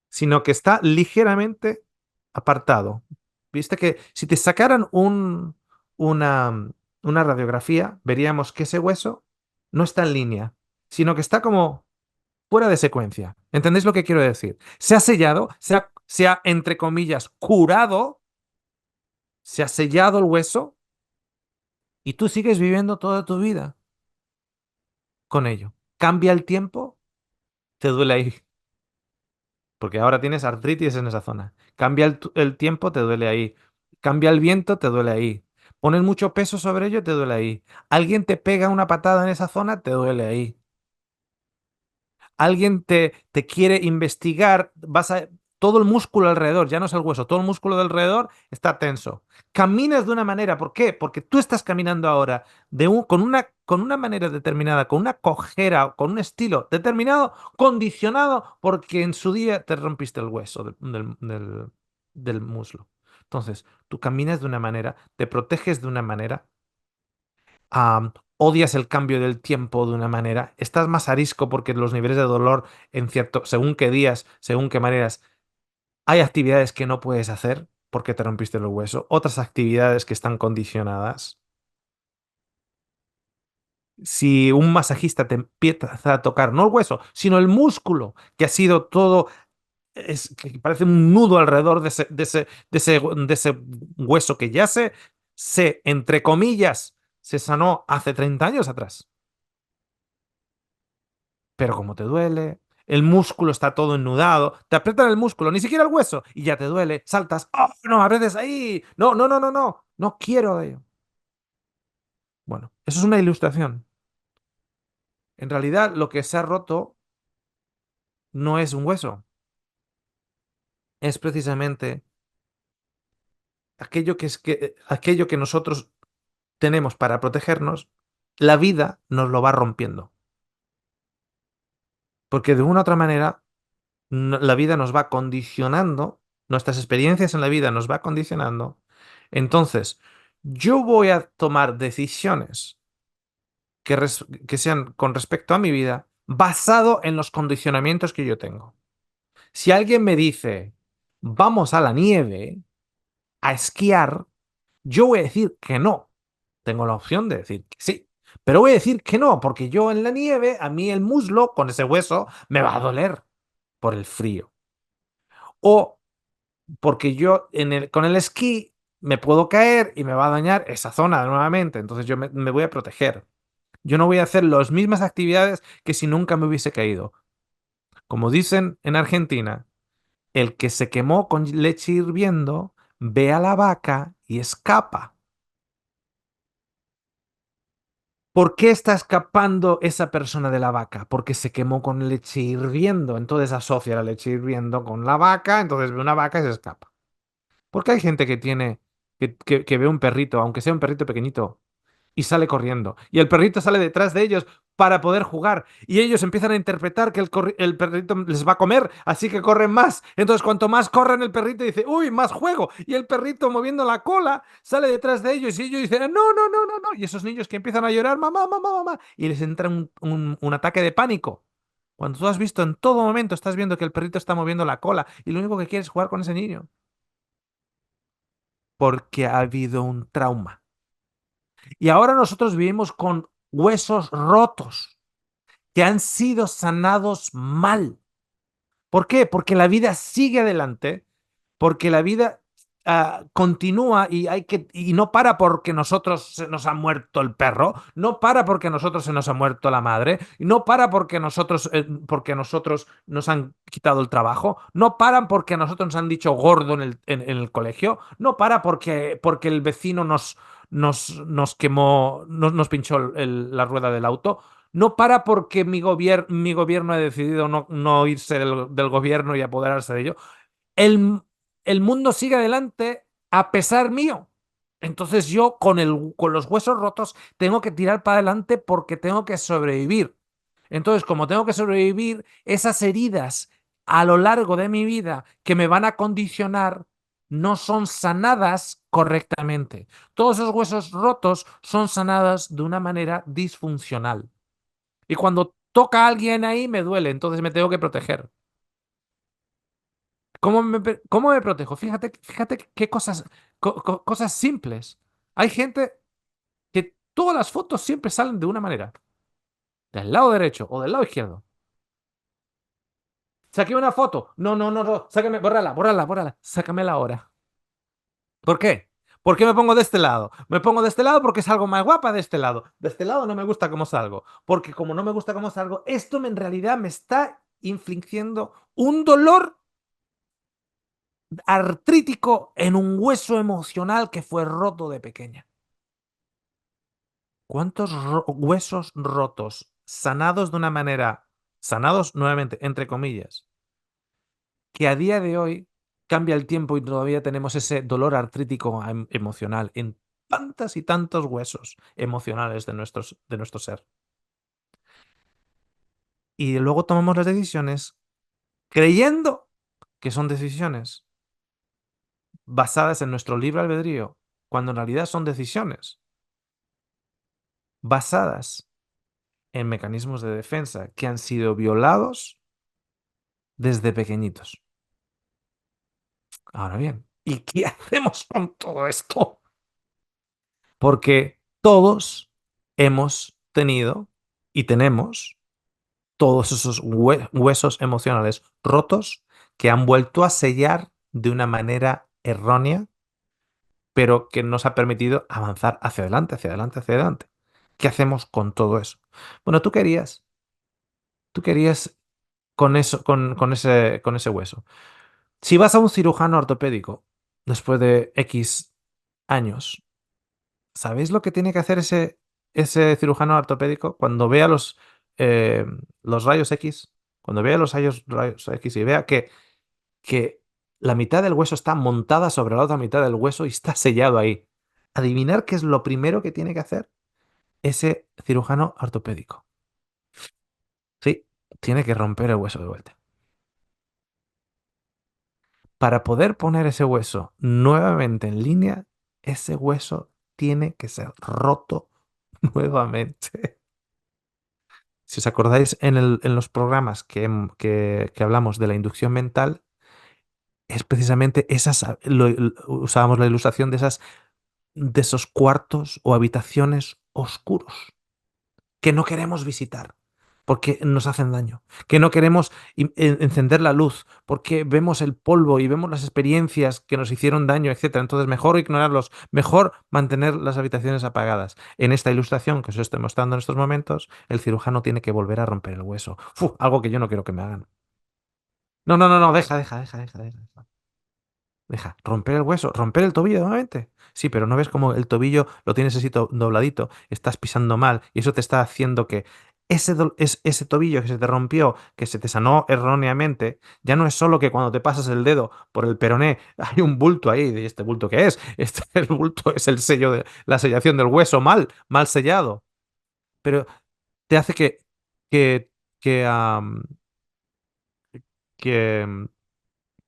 sino que está ligeramente apartado. Viste que si te sacaran una radiografía, veríamos que ese hueso no está en línea, sino que está como fuera de secuencia. ¿Entendéis lo que quiero decir? Se ha sellado, se ha, entre comillas, curado, se ha sellado el hueso y tú sigues viviendo toda tu vida con ello. Cambia el tiempo, te duele ahí, porque ahora tienes artritis en esa zona. Cambia el tiempo, te duele ahí. Cambia el viento, te duele ahí. Pones mucho peso sobre ello, te duele ahí. Alguien te pega una patada en esa zona, te duele ahí. Alguien te quiere investigar, todo el músculo alrededor, ya no es el hueso, todo el músculo de alrededor está tenso. Caminas de una manera, ¿por qué? Porque tú estás caminando ahora con una manera determinada, con una cojera, con un estilo determinado, condicionado porque en su día te rompiste el hueso del muslo. Entonces, tú caminas de una manera, te proteges de una manera, odias el cambio del tiempo de una manera, estás más arisco porque los niveles de dolor según qué días, según qué maneras, hay actividades que no puedes hacer porque te rompiste el hueso, otras actividades que están condicionadas. Si un masajista te empieza a tocar, no el hueso, sino el músculo, que ha sido todo, que parece un nudo alrededor de ese hueso que ya entre comillas, se sanó hace 30 años atrás. Pero como te duele, el músculo está todo ennudado, te aprietan el músculo, ni siquiera el hueso, y ya te duele, saltas, ¡oh, no, apretes ahí! No, no, no, no, no, no quiero de ello. Bueno, eso es una ilustración. En realidad, lo que se ha roto no es un hueso, es precisamente aquello que nosotros tenemos para protegernos, la vida nos lo va rompiendo. Porque de una u otra manera, la vida nos va condicionando, nuestras experiencias en la vida nos va condicionando. Entonces, yo voy a tomar decisiones que sean con respecto a mi vida basado en los condicionamientos que yo tengo. Si alguien me dice, vamos a la nieve a esquiar, yo voy a decir que no. Tengo la opción de decir que sí. Pero voy a decir que no, porque yo en la nieve, a mí el muslo con ese hueso me va a doler por el frío. O porque yo con el esquí me puedo caer y me va a dañar esa zona nuevamente, entonces yo me voy a proteger. Yo no voy a hacer las mismas actividades que si nunca me hubiese caído. Como dicen en Argentina, el que se quemó con leche hirviendo ve a la vaca y escapa. ¿Por qué está escapando esa persona de la vaca? Porque se quemó con leche hirviendo. Entonces asocia la leche hirviendo con la vaca, entonces ve una vaca y se escapa. Porque hay gente que ve un perrito, aunque sea un perrito pequeñito, y sale corriendo. Y el perrito sale detrás de ellos para poder jugar. Y ellos empiezan a interpretar que el perrito les va a comer, así que corren más. Entonces, cuanto más corren, el perrito dice, uy, más juego. Y el perrito moviendo la cola sale detrás de ellos y ellos dicen, no, no, no, no, no. Y esos niños que empiezan a llorar, mamá, mamá, mamá. Y les entra un ataque de pánico. Cuando tú has visto en todo momento, estás viendo que el perrito está moviendo la cola y lo único que quieres es jugar con ese niño. Porque ha habido un trauma. Y ahora nosotros vivimos con huesos rotos que han sido sanados mal. ¿Por qué? Porque la vida sigue adelante, porque la vida continúa y no para porque nosotros se nos ha muerto el perro, no para porque nosotros se nos ha muerto la madre, no para porque nosotros nos han quitado el trabajo, no paran porque nosotros nos han dicho gordo en el colegio, no para porque el vecino nos quemó, nos pinchó la rueda del auto. No para porque mi gobierno ha decidido no irse del gobierno y apoderarse de ello. El, el mundo sigue adelante a pesar mío. Entonces yo con los huesos rotos tengo que tirar para adelante porque tengo que sobrevivir. Entonces, como tengo que sobrevivir, esas heridas a lo largo de mi vida que me van a condicionar no son sanadas correctamente. Todos esos huesos rotos son sanados de una manera disfuncional. Y cuando toca a alguien ahí me duele, entonces me tengo que proteger. ¿Cómo me protejo? Fíjate qué cosas, cosas simples. Hay gente que todas las fotos siempre salen de una manera, del lado derecho o del lado izquierdo. Saqué una foto. No, no, no, no. Sácame, bórrala. Sácamela ahora. ¿Por qué? ¿Por qué me pongo de este lado? Me pongo de este lado porque es algo más guapa de este lado. De este lado no me gusta cómo salgo. Porque como no me gusta cómo salgo, esto en realidad me está infligiendo un dolor artrítico en un hueso emocional que fue roto de pequeña. ¿Cuántos huesos rotos, sanados de una manera, sanados nuevamente, entre comillas, que a día de hoy cambia el tiempo y todavía tenemos ese dolor artrítico emocional en tantas y tantos huesos emocionales de nuestro ser? Y luego tomamos las decisiones creyendo que son decisiones basadas en nuestro libre albedrío, cuando en realidad son decisiones basadas en mecanismos de defensa que han sido violados desde pequeñitos. Ahora bien, ¿y qué hacemos con todo esto? Porque todos hemos tenido y tenemos todos esos huesos emocionales rotos que han vuelto a sellar de una manera errónea, pero que nos ha permitido avanzar hacia adelante, hacia adelante, hacia adelante. ¿Qué hacemos con todo eso? Bueno, tú querías con ese hueso. Si vas a un cirujano ortopédico después de X años, ¿sabéis lo que tiene que hacer ese cirujano ortopédico cuando vea los rayos X? Cuando vea los rayos X y vea que la mitad del hueso está montada sobre la otra mitad del hueso y está sellado ahí. Adivinar qué es lo primero que tiene que hacer ese cirujano ortopédico. Sí, tiene que romper el hueso de vuelta. Para poder poner ese hueso nuevamente en línea, ese hueso tiene que ser roto nuevamente. Si os acordáis en los programas que hablamos de la inducción mental, es precisamente usábamos la ilustración de esos cuartos o habitaciones oscuros que no queremos visitar porque nos hacen daño, que no queremos encender la luz porque vemos el polvo y vemos las experiencias que nos hicieron daño, etcétera. Entonces, mejor ignorarlos, mejor mantener las habitaciones apagadas. En esta ilustración que os estoy mostrando en estos momentos, el cirujano tiene que volver a romper el hueso. Algo que yo no quiero que me hagan. No, no, no, no, deja. Romper el hueso, romper el tobillo nuevamente. Sí, pero no ves cómo el tobillo lo tienes así dobladito, estás pisando mal y eso te está haciendo que ese tobillo que se te rompió, que se te sanó erróneamente, ya no es solo que cuando te pasas el dedo por el peroné hay un bulto ahí. ¿Y este bulto qué es? El bulto es el sello de la sellación del hueso mal sellado. Pero te hace que, que, am, que,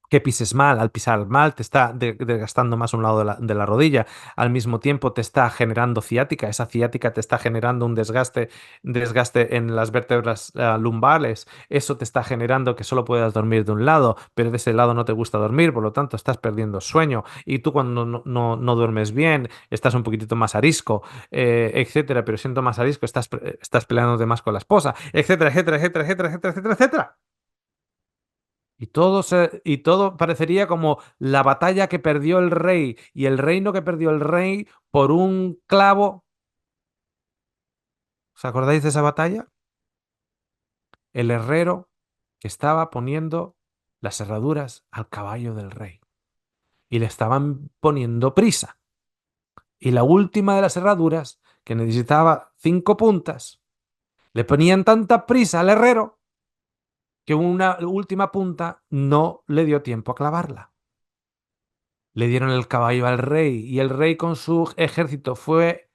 que pises mal. Al pisar mal te está desgastando más un lado de la rodilla. Al mismo tiempo te está generando ciática. Esa ciática te está generando un desgaste en las vértebras lumbares. Eso te está generando que solo puedas dormir de un lado, pero de ese lado no te gusta dormir, por lo tanto estás perdiendo sueño. Y tú cuando no duermes bien, estás un poquitito más arisco, etcétera. Pero siendo más arisco, estás peleándote más con la esposa, etcétera, etcétera, etcétera, etcétera, etcétera, etcétera, etcétera. Y todo parecería como la batalla que perdió el rey y el reino que perdió el rey por un clavo. ¿Os acordáis de esa batalla? El herrero que estaba poniendo las herraduras al caballo del rey y le estaban poniendo prisa. Y la última de las herraduras, que necesitaba 5 puntas, le ponían tanta prisa al herrero que una última punta no le dio tiempo a clavarla. Le dieron el caballo al rey y el rey con su ejército fue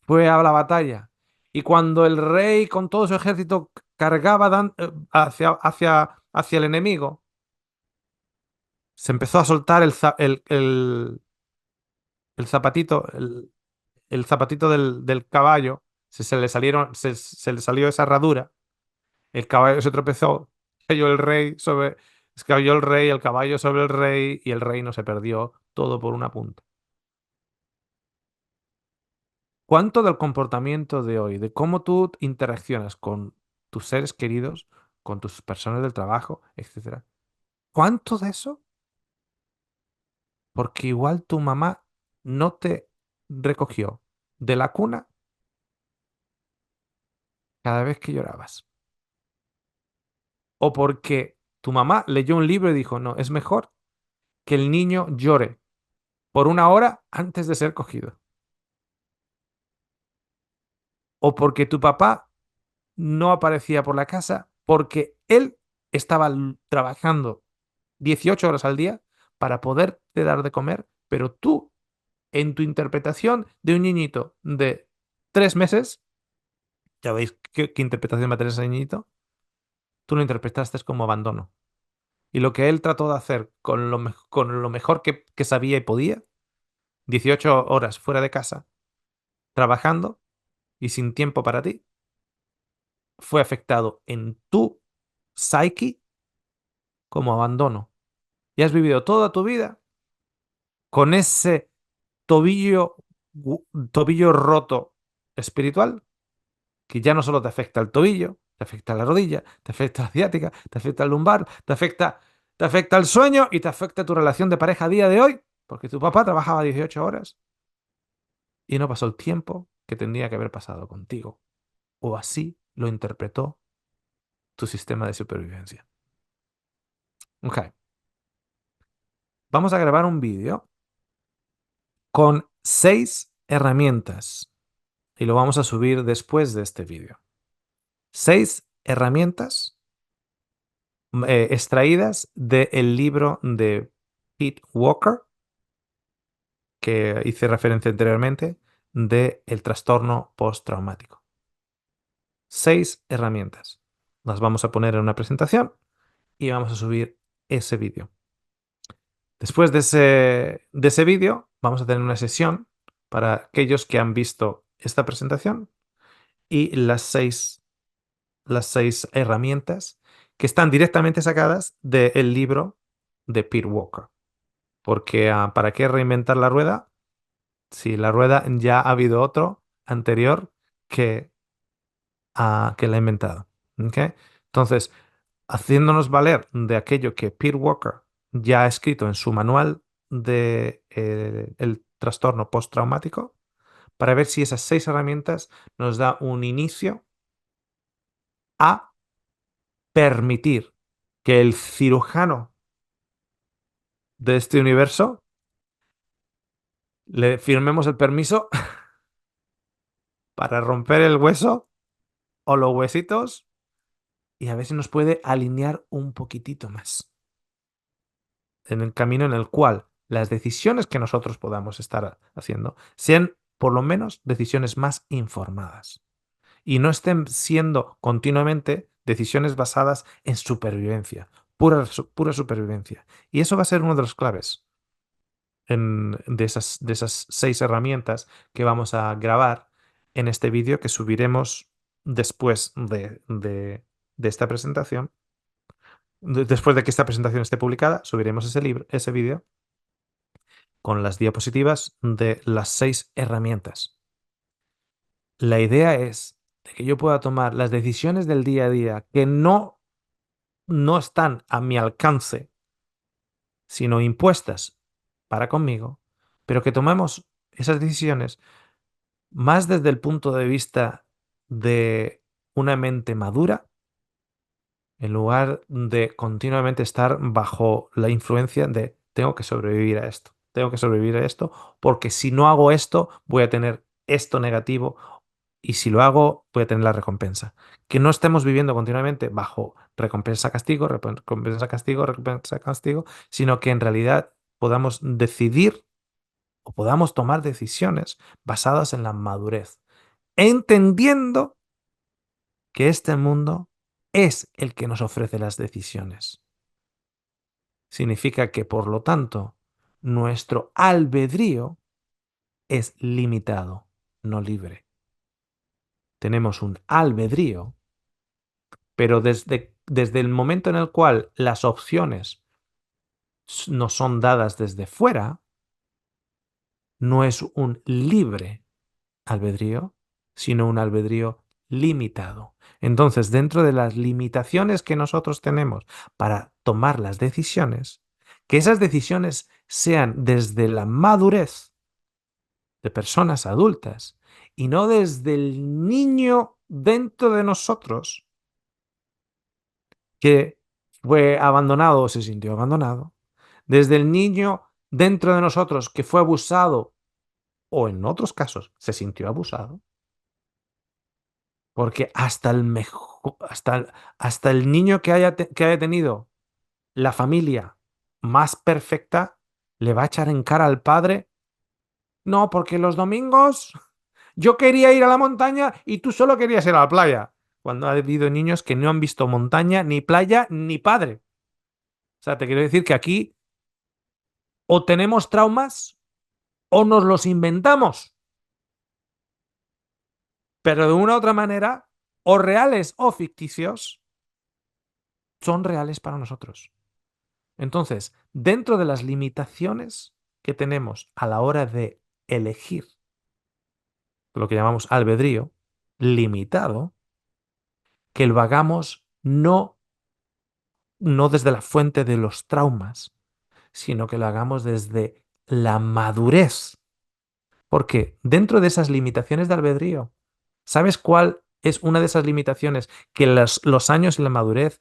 a la batalla. Y cuando el rey con todo su ejército cargaba hacia el enemigo, se empezó a soltar el zapatito, el zapatito del caballo, se le salió esa herradura, el caballo se tropezó, cayó el rey, el caballo sobre el rey, y el rey no se perdió todo por una punta. ¿Cuánto del comportamiento de hoy, de cómo tú interaccionas con tus seres queridos, con tus personas del trabajo, etcétera? ¿Cuánto de eso? Porque igual tu mamá no te recogió de la cuna cada vez que llorabas. O porque tu mamá leyó un libro y dijo, no, es mejor que el niño llore por una hora antes de ser cogido. O porque tu papá no aparecía por la casa porque él estaba trabajando 18 horas al día para poderte dar de comer, pero tú, en tu interpretación de un niñito de 3 meses, ya veis qué interpretación va a tener ese niñito, tú lo interpretaste como abandono. Y lo que él trató de hacer con lo mejor que sabía y podía, 18 horas fuera de casa, trabajando y sin tiempo para ti, fue afectado en tu psyche como abandono. Y has vivido toda tu vida con ese tobillo, tobillo roto espiritual, que ya no solo te afecta el tobillo, te afecta la rodilla, te afecta la ciática, te afecta el lumbar, te afecta el sueño y te afecta tu relación de pareja a día de hoy, porque tu papá trabajaba 18 horas y no pasó el tiempo que tendría que haber pasado contigo. O así lo interpretó tu sistema de supervivencia. Ok, vamos a grabar un vídeo con 6 herramientas y lo vamos a subir después de este vídeo. 6 herramientas extraídas del libro de Pete Walker, que hice referencia anteriormente, de el trastorno postraumático. 6 herramientas. Las vamos a poner en una presentación y vamos a subir ese vídeo. Después de ese vídeo, vamos a tener una sesión para aquellos que han visto esta presentación y las seis herramientas que están directamente sacadas del libro de Peter Walker. Porque ¿para qué reinventar la rueda? Si la rueda ya ha habido otro anterior que, que la ha inventado. ¿Ok? Entonces, haciéndonos valer de aquello que Peter Walker ya ha escrito en su manual de el trastorno postraumático, para ver si esas 6 herramientas nos da un inicio a permitir que el cirujano de este universo le firmemos el permiso para romper el hueso o los huesitos y a ver si nos puede alinear un poquitito más en el camino en el cual las decisiones que nosotros podamos estar haciendo sean por lo menos decisiones más informadas y no estén siendo continuamente decisiones basadas en supervivencia, pura supervivencia. Y eso va a ser uno de los claves de esas 6 herramientas que vamos a grabar en este vídeo que subiremos después de esta presentación. Después de que esta presentación esté publicada, subiremos ese vídeo con las diapositivas de las 6 herramientas. La idea es de que yo pueda tomar las decisiones del día a día que no están a mi alcance, sino impuestas para conmigo, pero que tomemos esas decisiones más desde el punto de vista de una mente madura, en lugar de continuamente estar bajo la influencia de tengo que sobrevivir a esto. tengo que sobrevivir a esto, porque si no hago esto, voy a tener esto negativo y si lo hago, voy a tener la recompensa. Que no estemos viviendo continuamente bajo recompensa-castigo, recompensa-castigo, recompensa-castigo, sino que en realidad podamos decidir o podamos tomar decisiones basadas en la madurez, entendiendo que este mundo es el que nos ofrece las decisiones. Significa que, por lo tanto, nuestro albedrío es limitado, no libre. Tenemos un albedrío, pero desde el momento en el cual las opciones nos son dadas desde fuera, no es un libre albedrío, sino un albedrío limitado. Entonces, dentro de las limitaciones que nosotros tenemos para tomar las decisiones, que esas decisiones sean desde la madurez de personas adultas y no desde el niño dentro de nosotros que fue abandonado o se sintió abandonado, desde el niño dentro de nosotros que fue abusado o en otros casos se sintió abusado, porque hasta el mejor, hasta el niño que haya tenido la familia más perfecta le va a echar en cara al padre, no, porque los domingos yo quería ir a la montaña y tú solo querías ir a la playa. Cuando ha habido niños que no han visto montaña, ni playa, ni padre. O sea, te quiero decir que aquí o tenemos traumas o nos los inventamos. Pero de una u otra manera, o reales o ficticios, son reales para nosotros. Entonces, dentro de las limitaciones que tenemos a la hora de elegir lo que llamamos albedrío, limitado, que lo hagamos no desde la fuente de los traumas, sino que lo hagamos desde la madurez. Porque dentro de esas limitaciones de albedrío, ¿sabes cuál es una de esas limitaciones que los años y la madurez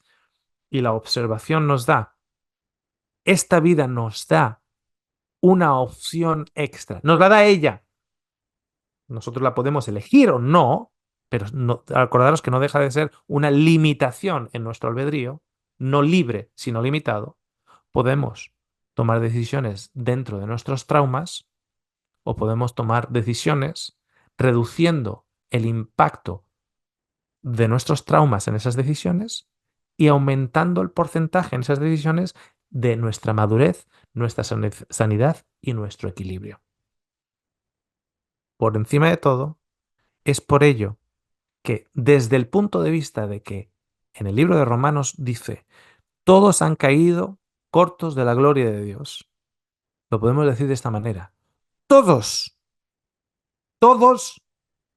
y la observación nos da? Esta vida nos da una opción extra. Nos la da ella. Nosotros la podemos elegir o no, pero acordaros que no deja de ser una limitación en nuestro albedrío, no libre, sino limitado. Podemos tomar decisiones dentro de nuestros traumas o podemos tomar decisiones reduciendo el impacto de nuestros traumas en esas decisiones y aumentando el porcentaje en esas decisiones de nuestra madurez, nuestra sanidad y nuestro equilibrio. Por encima de todo, es por ello que desde el punto de vista de que en el libro de Romanos dice, todos han caído cortos de la gloria de Dios. Lo podemos decir de esta manera. Todos, todos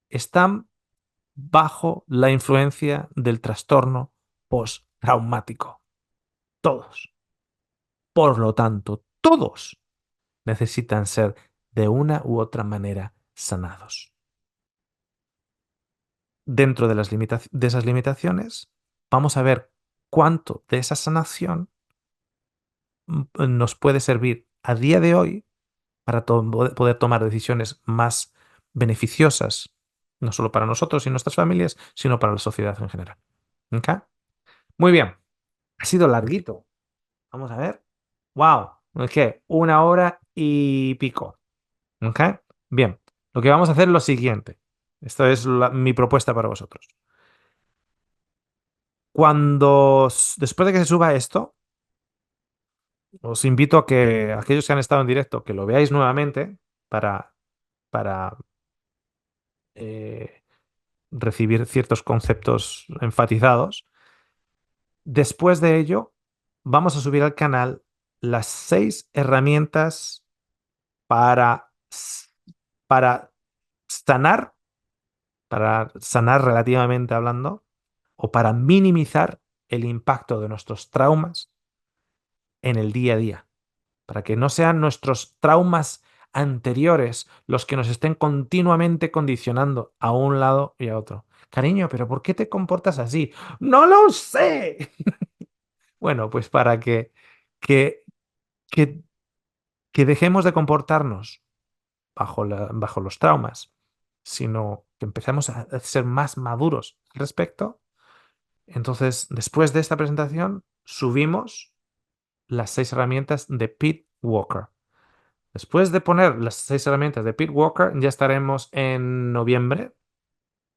están bajo la influencia del trastorno postraumático. Todos. Por lo tanto, todos necesitan ser de una u otra manera sanados. Dentro de, de esas limitaciones, vamos a ver cuánto de esa sanación nos puede servir a día de hoy para poder tomar decisiones más beneficiosas, no solo para nosotros y nuestras familias, sino para la sociedad en general. ¿Ok? Muy bien. Ha sido larguito. Vamos a ver. ¡Wow! Es que 1 hora y pico. ¿Ok? Bien. Lo que vamos a hacer es lo siguiente. Esta es mi propuesta para vosotros. Después de que se suba esto, os invito a que aquellos que han estado en directo, que lo veáis nuevamente para eh, recibir ciertos conceptos enfatizados. Después de ello, vamos a subir al canal las 6 herramientas para, para sanar, para sanar relativamente hablando, o para minimizar el impacto de nuestros traumas en el día a día, para que no sean nuestros traumas anteriores los que nos estén continuamente condicionando a un lado y a otro. Cariño, pero ¿por qué te comportas así? No lo sé. Bueno, pues para que, que que dejemos de comportarnos bajo los traumas, sino que empecemos a ser más maduros al respecto. Entonces, después de esta presentación, subimos las 6 herramientas de Pete Walker. Después de poner las 6 herramientas de Pete Walker, ya estaremos en noviembre.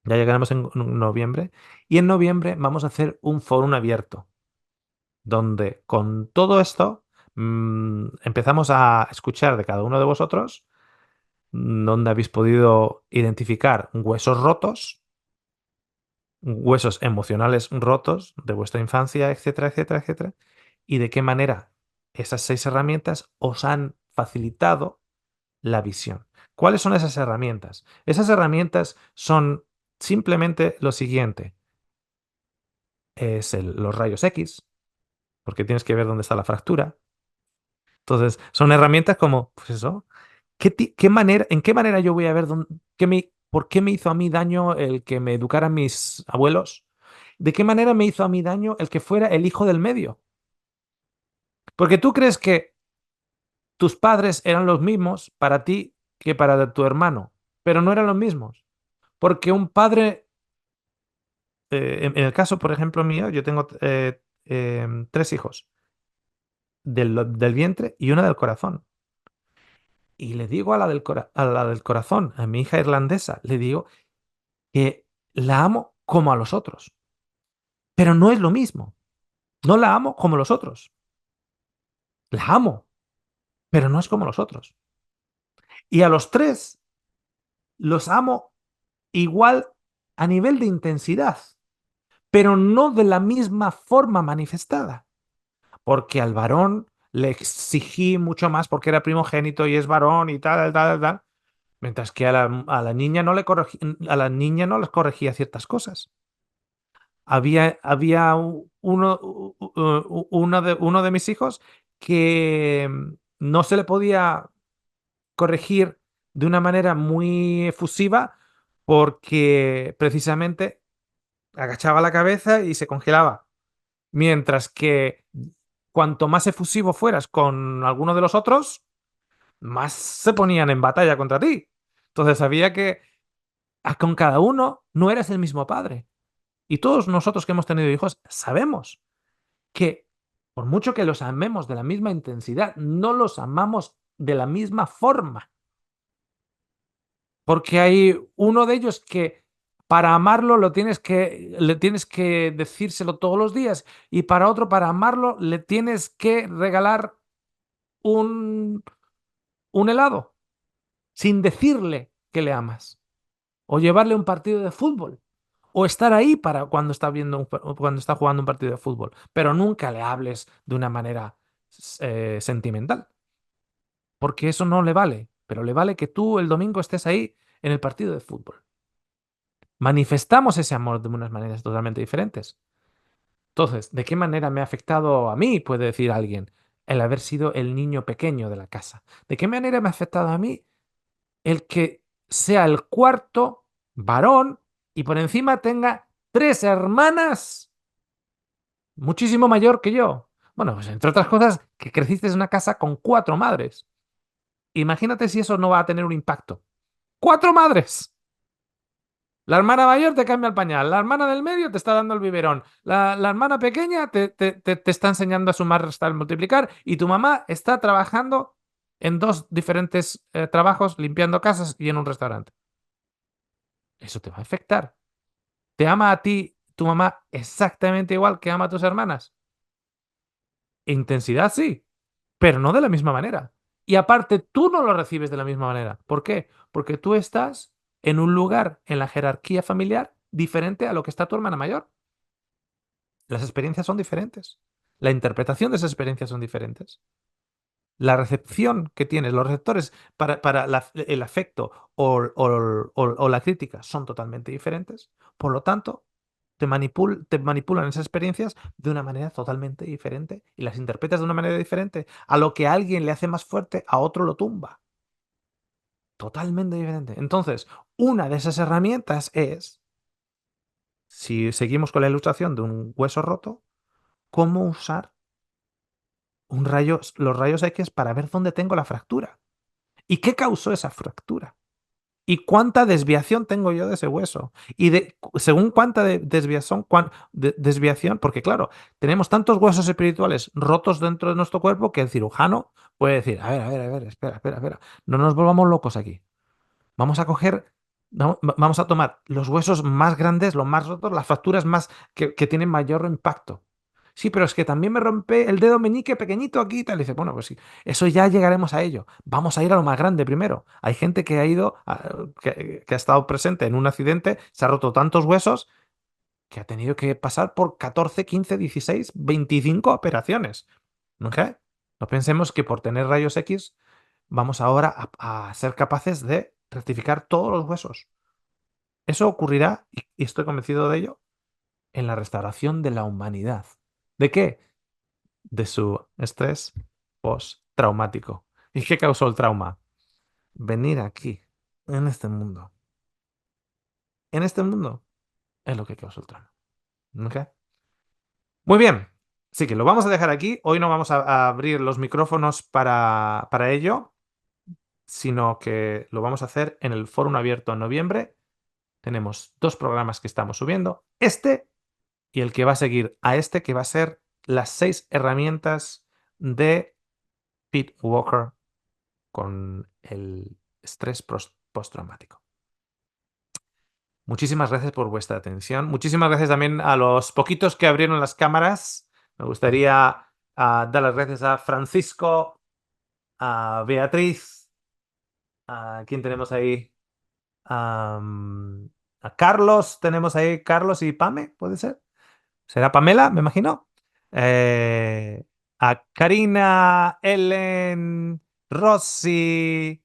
Ya llegaremos en noviembre. Y en noviembre vamos a hacer un foro abierto, donde con todo esto empezamos a escuchar de cada uno de vosotros, donde habéis podido identificar huesos rotos, huesos emocionales rotos de vuestra infancia, etcétera, etcétera, etcétera, y de qué manera esas 6 herramientas os han facilitado la visión. ¿Cuáles son esas herramientas? Esas herramientas son simplemente lo siguiente. Es los rayos X, porque tienes que ver dónde está la fractura. Entonces, son herramientas como, pues eso, ¿en qué manera yo voy a ver por qué me hizo a mí daño el que me educaran mis abuelos? ¿De qué manera me hizo a mí daño el que fuera el hijo del medio? Porque tú crees que tus padres eran los mismos para ti que para tu hermano, pero no eran los mismos. Porque un padre, en el caso, por ejemplo, mío, yo tengo 3 hijos, del vientre y una del corazón. Y le digo a la del corazón, a mi hija irlandesa, le digo que la amo como a los otros. Pero no es lo mismo. No la amo como los otros. La amo, pero no es como los otros. Y a los tres los amo igual a nivel de intensidad, pero no de la misma forma manifestada. Porque al varón le exigí mucho más porque era primogénito y es varón y tal, tal, tal. Mientras que a la niña no a la niña no les corregía ciertas cosas. Había uno de mis hijos que no se le podía corregir de una manera muy efusiva porque precisamente agachaba la cabeza y se congelaba. Mientras que cuanto más efusivo fueras con alguno de los otros, más se ponían en batalla contra ti. Entonces sabía que con cada uno no eras el mismo padre. Y todos nosotros que hemos tenido hijos sabemos que por mucho que los amemos de la misma intensidad, no los amamos de la misma forma. Porque hay uno de ellos que para amarlo le tienes que decírselo todos los días y para otro, para amarlo, le tienes que regalar un, un helado sin decirle que le amas. O llevarle un partido de fútbol. O estar ahí para cuando está jugando un partido de fútbol. Pero nunca le hables de una manera sentimental. Porque eso no le vale. Pero le vale que tú el domingo estés ahí en el partido de fútbol. Manifestamos ese amor de unas maneras totalmente diferentes. Entonces, ¿de qué manera me ha afectado a mí? Puede decir alguien, el haber sido el niño pequeño de la casa. ¿De qué manera me ha afectado a mí el que sea el cuarto varón y por encima tenga 3 hermanas muchísimo mayor que yo? Bueno, pues entre otras cosas, que creciste en una casa con 4 madres. Imagínate si eso no va a tener un impacto. ¡4 madres! La hermana mayor te cambia el pañal, la hermana del medio te está dando el biberón, la hermana pequeña te está enseñando a sumar, restar, multiplicar y tu mamá está trabajando en 2 diferentes trabajos, limpiando casas y en un restaurante. Eso te va a afectar. ¿Te ama a ti tu mamá exactamente igual que ama a tus hermanas? Intensidad sí, pero no de la misma manera. Y aparte, tú no lo recibes de la misma manera. ¿Por qué? Porque tú estás en un lugar en la jerarquía familiar diferente a lo que está tu hermana mayor. Las experiencias son diferentes. La interpretación de esas experiencias son diferentes. La recepción que tienes, los receptores para el afecto o la crítica son totalmente diferentes. Por lo tanto, te manipulan esas experiencias de una manera totalmente diferente y las interpretas de una manera diferente. A lo que a alguien le hace más fuerte, a otro lo tumba. Totalmente diferente. Entonces, una de esas herramientas es, si seguimos con la ilustración de un hueso roto, cómo usar los rayos X para ver dónde tengo la fractura. ¿Y qué causó esa fractura? ¿Y cuánta desviación tengo yo de ese hueso? Y según cuánta desviación, desviación, porque claro, tenemos tantos huesos espirituales rotos dentro de nuestro cuerpo que el cirujano puede decir, a ver, espera, espera, espera, no nos volvamos locos aquí. Vamos a coger, vamos a tomar los huesos más grandes, los más rotos, las fracturas más que tienen mayor impacto. Sí, pero es que también me rompe el dedo meñique pequeñito aquí y tal. Y dice, bueno, pues sí, eso ya llegaremos a ello. Vamos a ir a lo más grande primero. Hay gente que ha ido, que ha estado presente en un accidente, se ha roto tantos huesos que ha tenido que pasar por 14, 15, 16, 25 operaciones. ¿Ok? No pensemos que por tener rayos X vamos ahora a ser capaces de rectificar todos los huesos. Eso ocurrirá, y estoy convencido de ello, en la restauración de la humanidad. ¿De qué? De su estrés postraumático. ¿Y qué causó el trauma? Venir aquí, en este mundo. En este mundo es lo que causó el trauma. ¿Ok? Muy bien. Así que lo vamos a dejar aquí. Hoy no vamos a abrir los micrófonos para ello, sino que lo vamos a hacer en el foro abierto en noviembre. Tenemos dos programas que estamos subiendo. Este y el que va a seguir a este, que va a ser las 6 herramientas de Pete Walker con el estrés postraumático. Muchísimas gracias por vuestra atención. Muchísimas gracias también a los poquitos que abrieron las cámaras. Me gustaría dar las gracias a Francisco, a Beatriz, a quién tenemos ahí, a Carlos, tenemos ahí Carlos y Pame, ¿puede ser? ¿Será Pamela, me imagino? A Karina, Ellen, Rosy,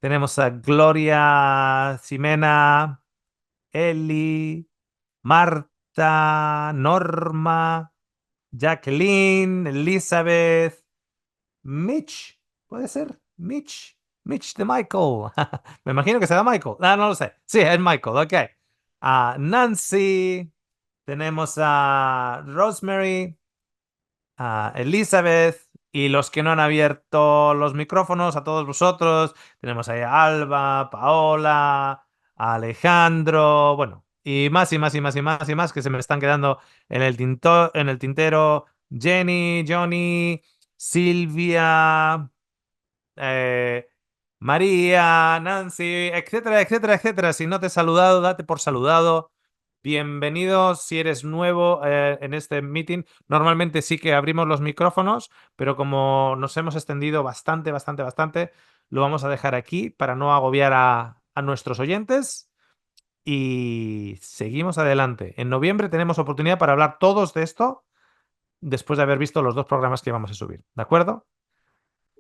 tenemos a Gloria, Ximena, Eli, Marta, Norma, Jacqueline, Elizabeth, Mitch, ¿puede ser? Mitch de Michael. Me imagino que será Michael. Ah, no lo sé. Sí, es Michael, ok. A Nancy, tenemos a Rosemary, a Elizabeth y los que no han abierto los micrófonos, a todos vosotros. Tenemos ahí a Alba, Paola, a Alejandro, bueno, y más y más y más y más y más que se me están quedando en el tintero. Jenny, Johnny, Silvia, eh, María, Nancy, etcétera, etcétera, etcétera. Si no te he saludado, date por saludado. Bienvenido si eres nuevo en este meeting. Normalmente sí que abrimos los micrófonos, pero como nos hemos extendido bastante, bastante, bastante, lo vamos a dejar aquí para no agobiar a nuestros oyentes. Y seguimos adelante. En noviembre tenemos oportunidad para hablar todos de esto después de haber visto los dos programas que vamos a subir. ¿De acuerdo?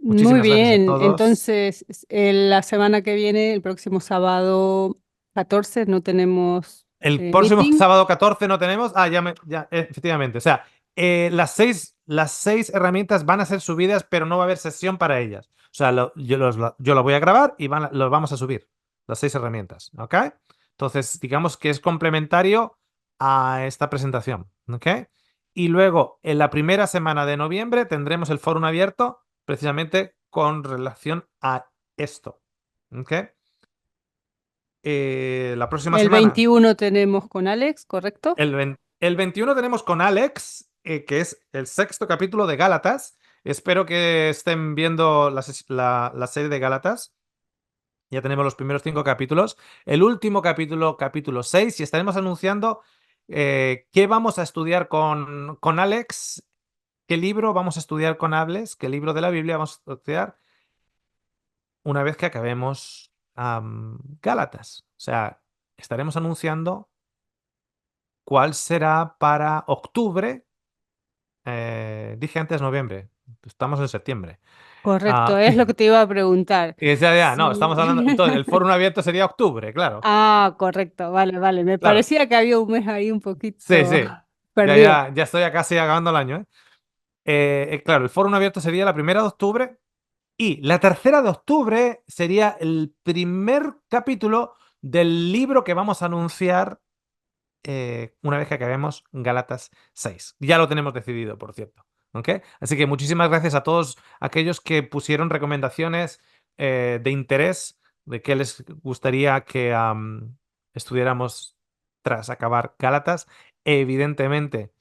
Muy Muchísimas gracias a bien, todos. entonces la semana que viene, el próximo sábado 14, no tenemos El próximo meeting. sábado 14 no tenemos. Ah, efectivamente. O sea, las seis herramientas van a ser subidas, pero no va a haber sesión para ellas. O sea, yo lo voy a grabar y los vamos a subir. Las 6 herramientas. ¿Ok? Entonces, digamos que es complementario a esta presentación. ¿Ok? Y luego, en la primera semana de noviembre, tendremos el foro abierto precisamente con relación a esto. ¿Ok? La próxima El semana. 21 tenemos con Alex, ¿correcto? El 21 tenemos con Alex, que es el sexto capítulo de Gálatas. Espero que estén viendo la serie de Gálatas. Ya tenemos los primeros 5 capítulos. El último capítulo, capítulo 6, y estaremos anunciando qué vamos a estudiar con Alex, qué libro vamos a estudiar con Alex, qué libro de la Biblia vamos a estudiar una vez que acabemos Gálatas. O sea, estaremos anunciando cuál será para octubre. Dije antes noviembre. Estamos en septiembre. Correcto, Ah, es lo que te iba a preguntar. y decía ya, no, Sí. estamos hablando. Entonces, el foro abierto sería octubre, claro. Ah, correcto, vale, vale. Me Claro. parecía que había un mes ahí un Sí, poquito sí. perdido. Ya estoy casi acabando el año, ¿eh? Claro, el foro abierto sería la 1 de octubre. Y la 3 de octubre sería el primer capítulo del libro que vamos a anunciar una vez que acabemos Gálatas 6. Ya lo tenemos decidido, por cierto. ¿Ok? Así que muchísimas gracias a todos aquellos que pusieron recomendaciones de interés de qué les gustaría que estudiáramos tras acabar Gálatas. Evidentemente,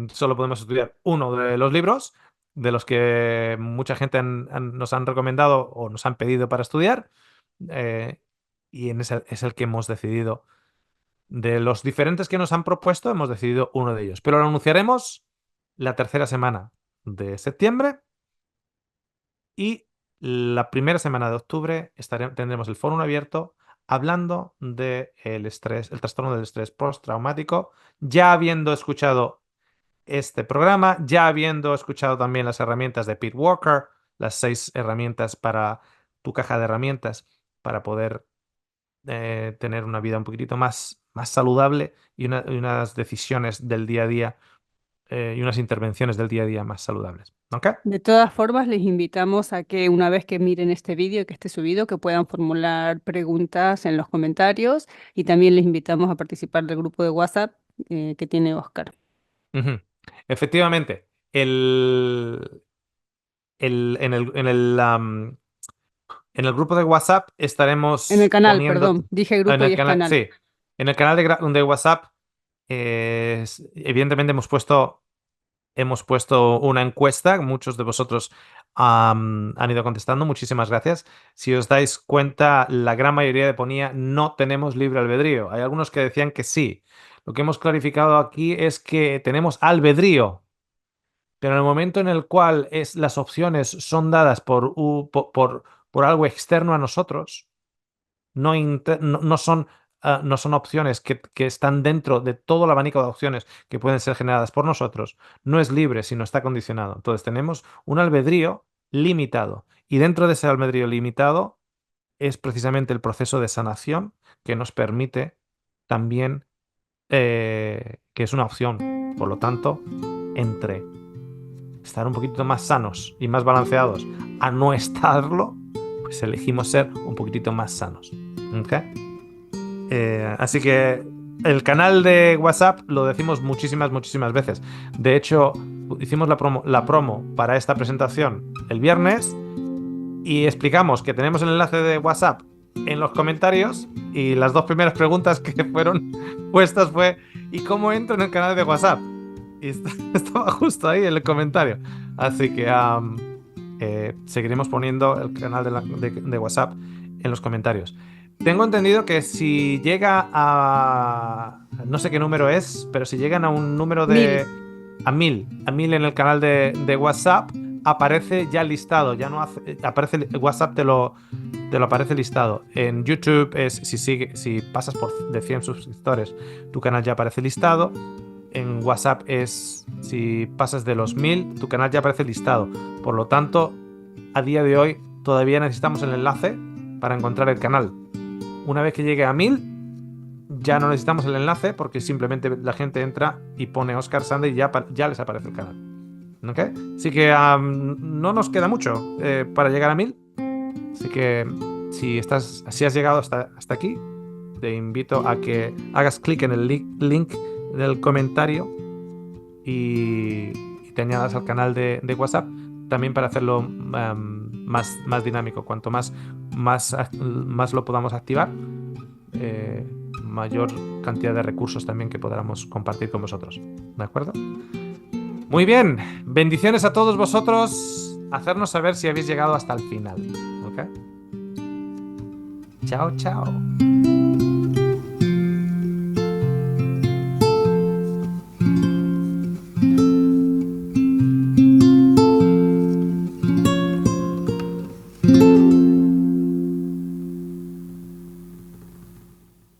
solo podemos estudiar uno de los libros de los que mucha gente nos han recomendado o nos han pedido para estudiar. eh, y es el que hemos decidido. De los diferentes que nos han propuesto, hemos decidido uno de ellos. Pero lo anunciaremos la tercera semana de septiembre y la primera semana de octubre tendremos el foro abierto hablando del estrés, el trastorno del estrés postraumático, ya habiendo escuchado este programa, ya habiendo escuchado también las herramientas de Pete Walker, las 6 herramientas para tu caja de herramientas para poder tener una vida un poquitito más saludable y unas decisiones del día a día y unas intervenciones del día a día más saludables. ¿Ok? De todas formas, les invitamos a que una vez que miren este vídeo que esté subido, que puedan formular preguntas en los comentarios y también les invitamos a participar del grupo de WhatsApp que tiene Oscar. Ujú. Efectivamente, en el grupo de WhatsApp En el estaremos canal, poniendo perdón, dije en grupo y el es canal, canal. sí, en el canal de WhatsApp, evidentemente hemos puesto una encuesta, muchos de vosotros han ido contestando, muchísimas gracias. Si os dais cuenta, la gran mayoría de ponía no tenemos libre albedrío. Hay algunos que decían que sí. Lo que hemos clarificado aquí es que tenemos albedrío, pero en el momento en el cual las opciones son dadas por algo externo a nosotros, no son opciones que están dentro de todo el abanico de opciones que pueden ser generadas por nosotros. No es libre, sino está condicionado. Entonces tenemos un albedrío limitado. Y dentro de ese albedrío limitado es precisamente el proceso de sanación que nos permite también, que es una opción. Por lo tanto, entre estar un poquitito más sanos y más balanceados a no estarlo, pues elegimos ser un poquitito más sanos. ¿Ok? Así que el canal de WhatsApp lo decimos muchísimas veces. De hecho, hicimos la promo para esta presentación el viernes y explicamos que tenemos el enlace de WhatsApp en los comentarios y las dos primeras preguntas que fueron puestas fue ¿y cómo entro en el canal de WhatsApp? Y estaba justo ahí en el comentario. Así que seguiremos poniendo el canal de WhatsApp en los comentarios. Tengo entendido que si llega a... No sé qué número es, pero si llegan a un número de... 1000. a mil en el canal de WhatsApp, aparece ya listado. Ya no aparece WhatsApp, te lo aparece listado. En YouTube si pasas de 100 suscriptores, tu canal ya aparece listado. En WhatsApp si pasas de los 1000, tu canal ya aparece listado. Por lo tanto, a día de hoy todavía necesitamos el enlace para encontrar el canal. Una vez que llegue a 1000, ya no necesitamos el enlace porque simplemente la gente entra y pone Oscar Sande y ya les aparece el canal. ¿Ok? Así que no nos queda mucho para llegar a 1000. Así que si has llegado hasta aquí, te invito a que hagas clic en el link del comentario y te añadas al canal de WhatsApp también para hacerlo más dinámico. Cuanto más lo podamos activar, mayor cantidad de recursos también que podamos compartir con vosotros. ¿De acuerdo? Muy bien, bendiciones a todos vosotros. Hacernos saber si habéis llegado hasta el final. ¿Ok? Chao, chao.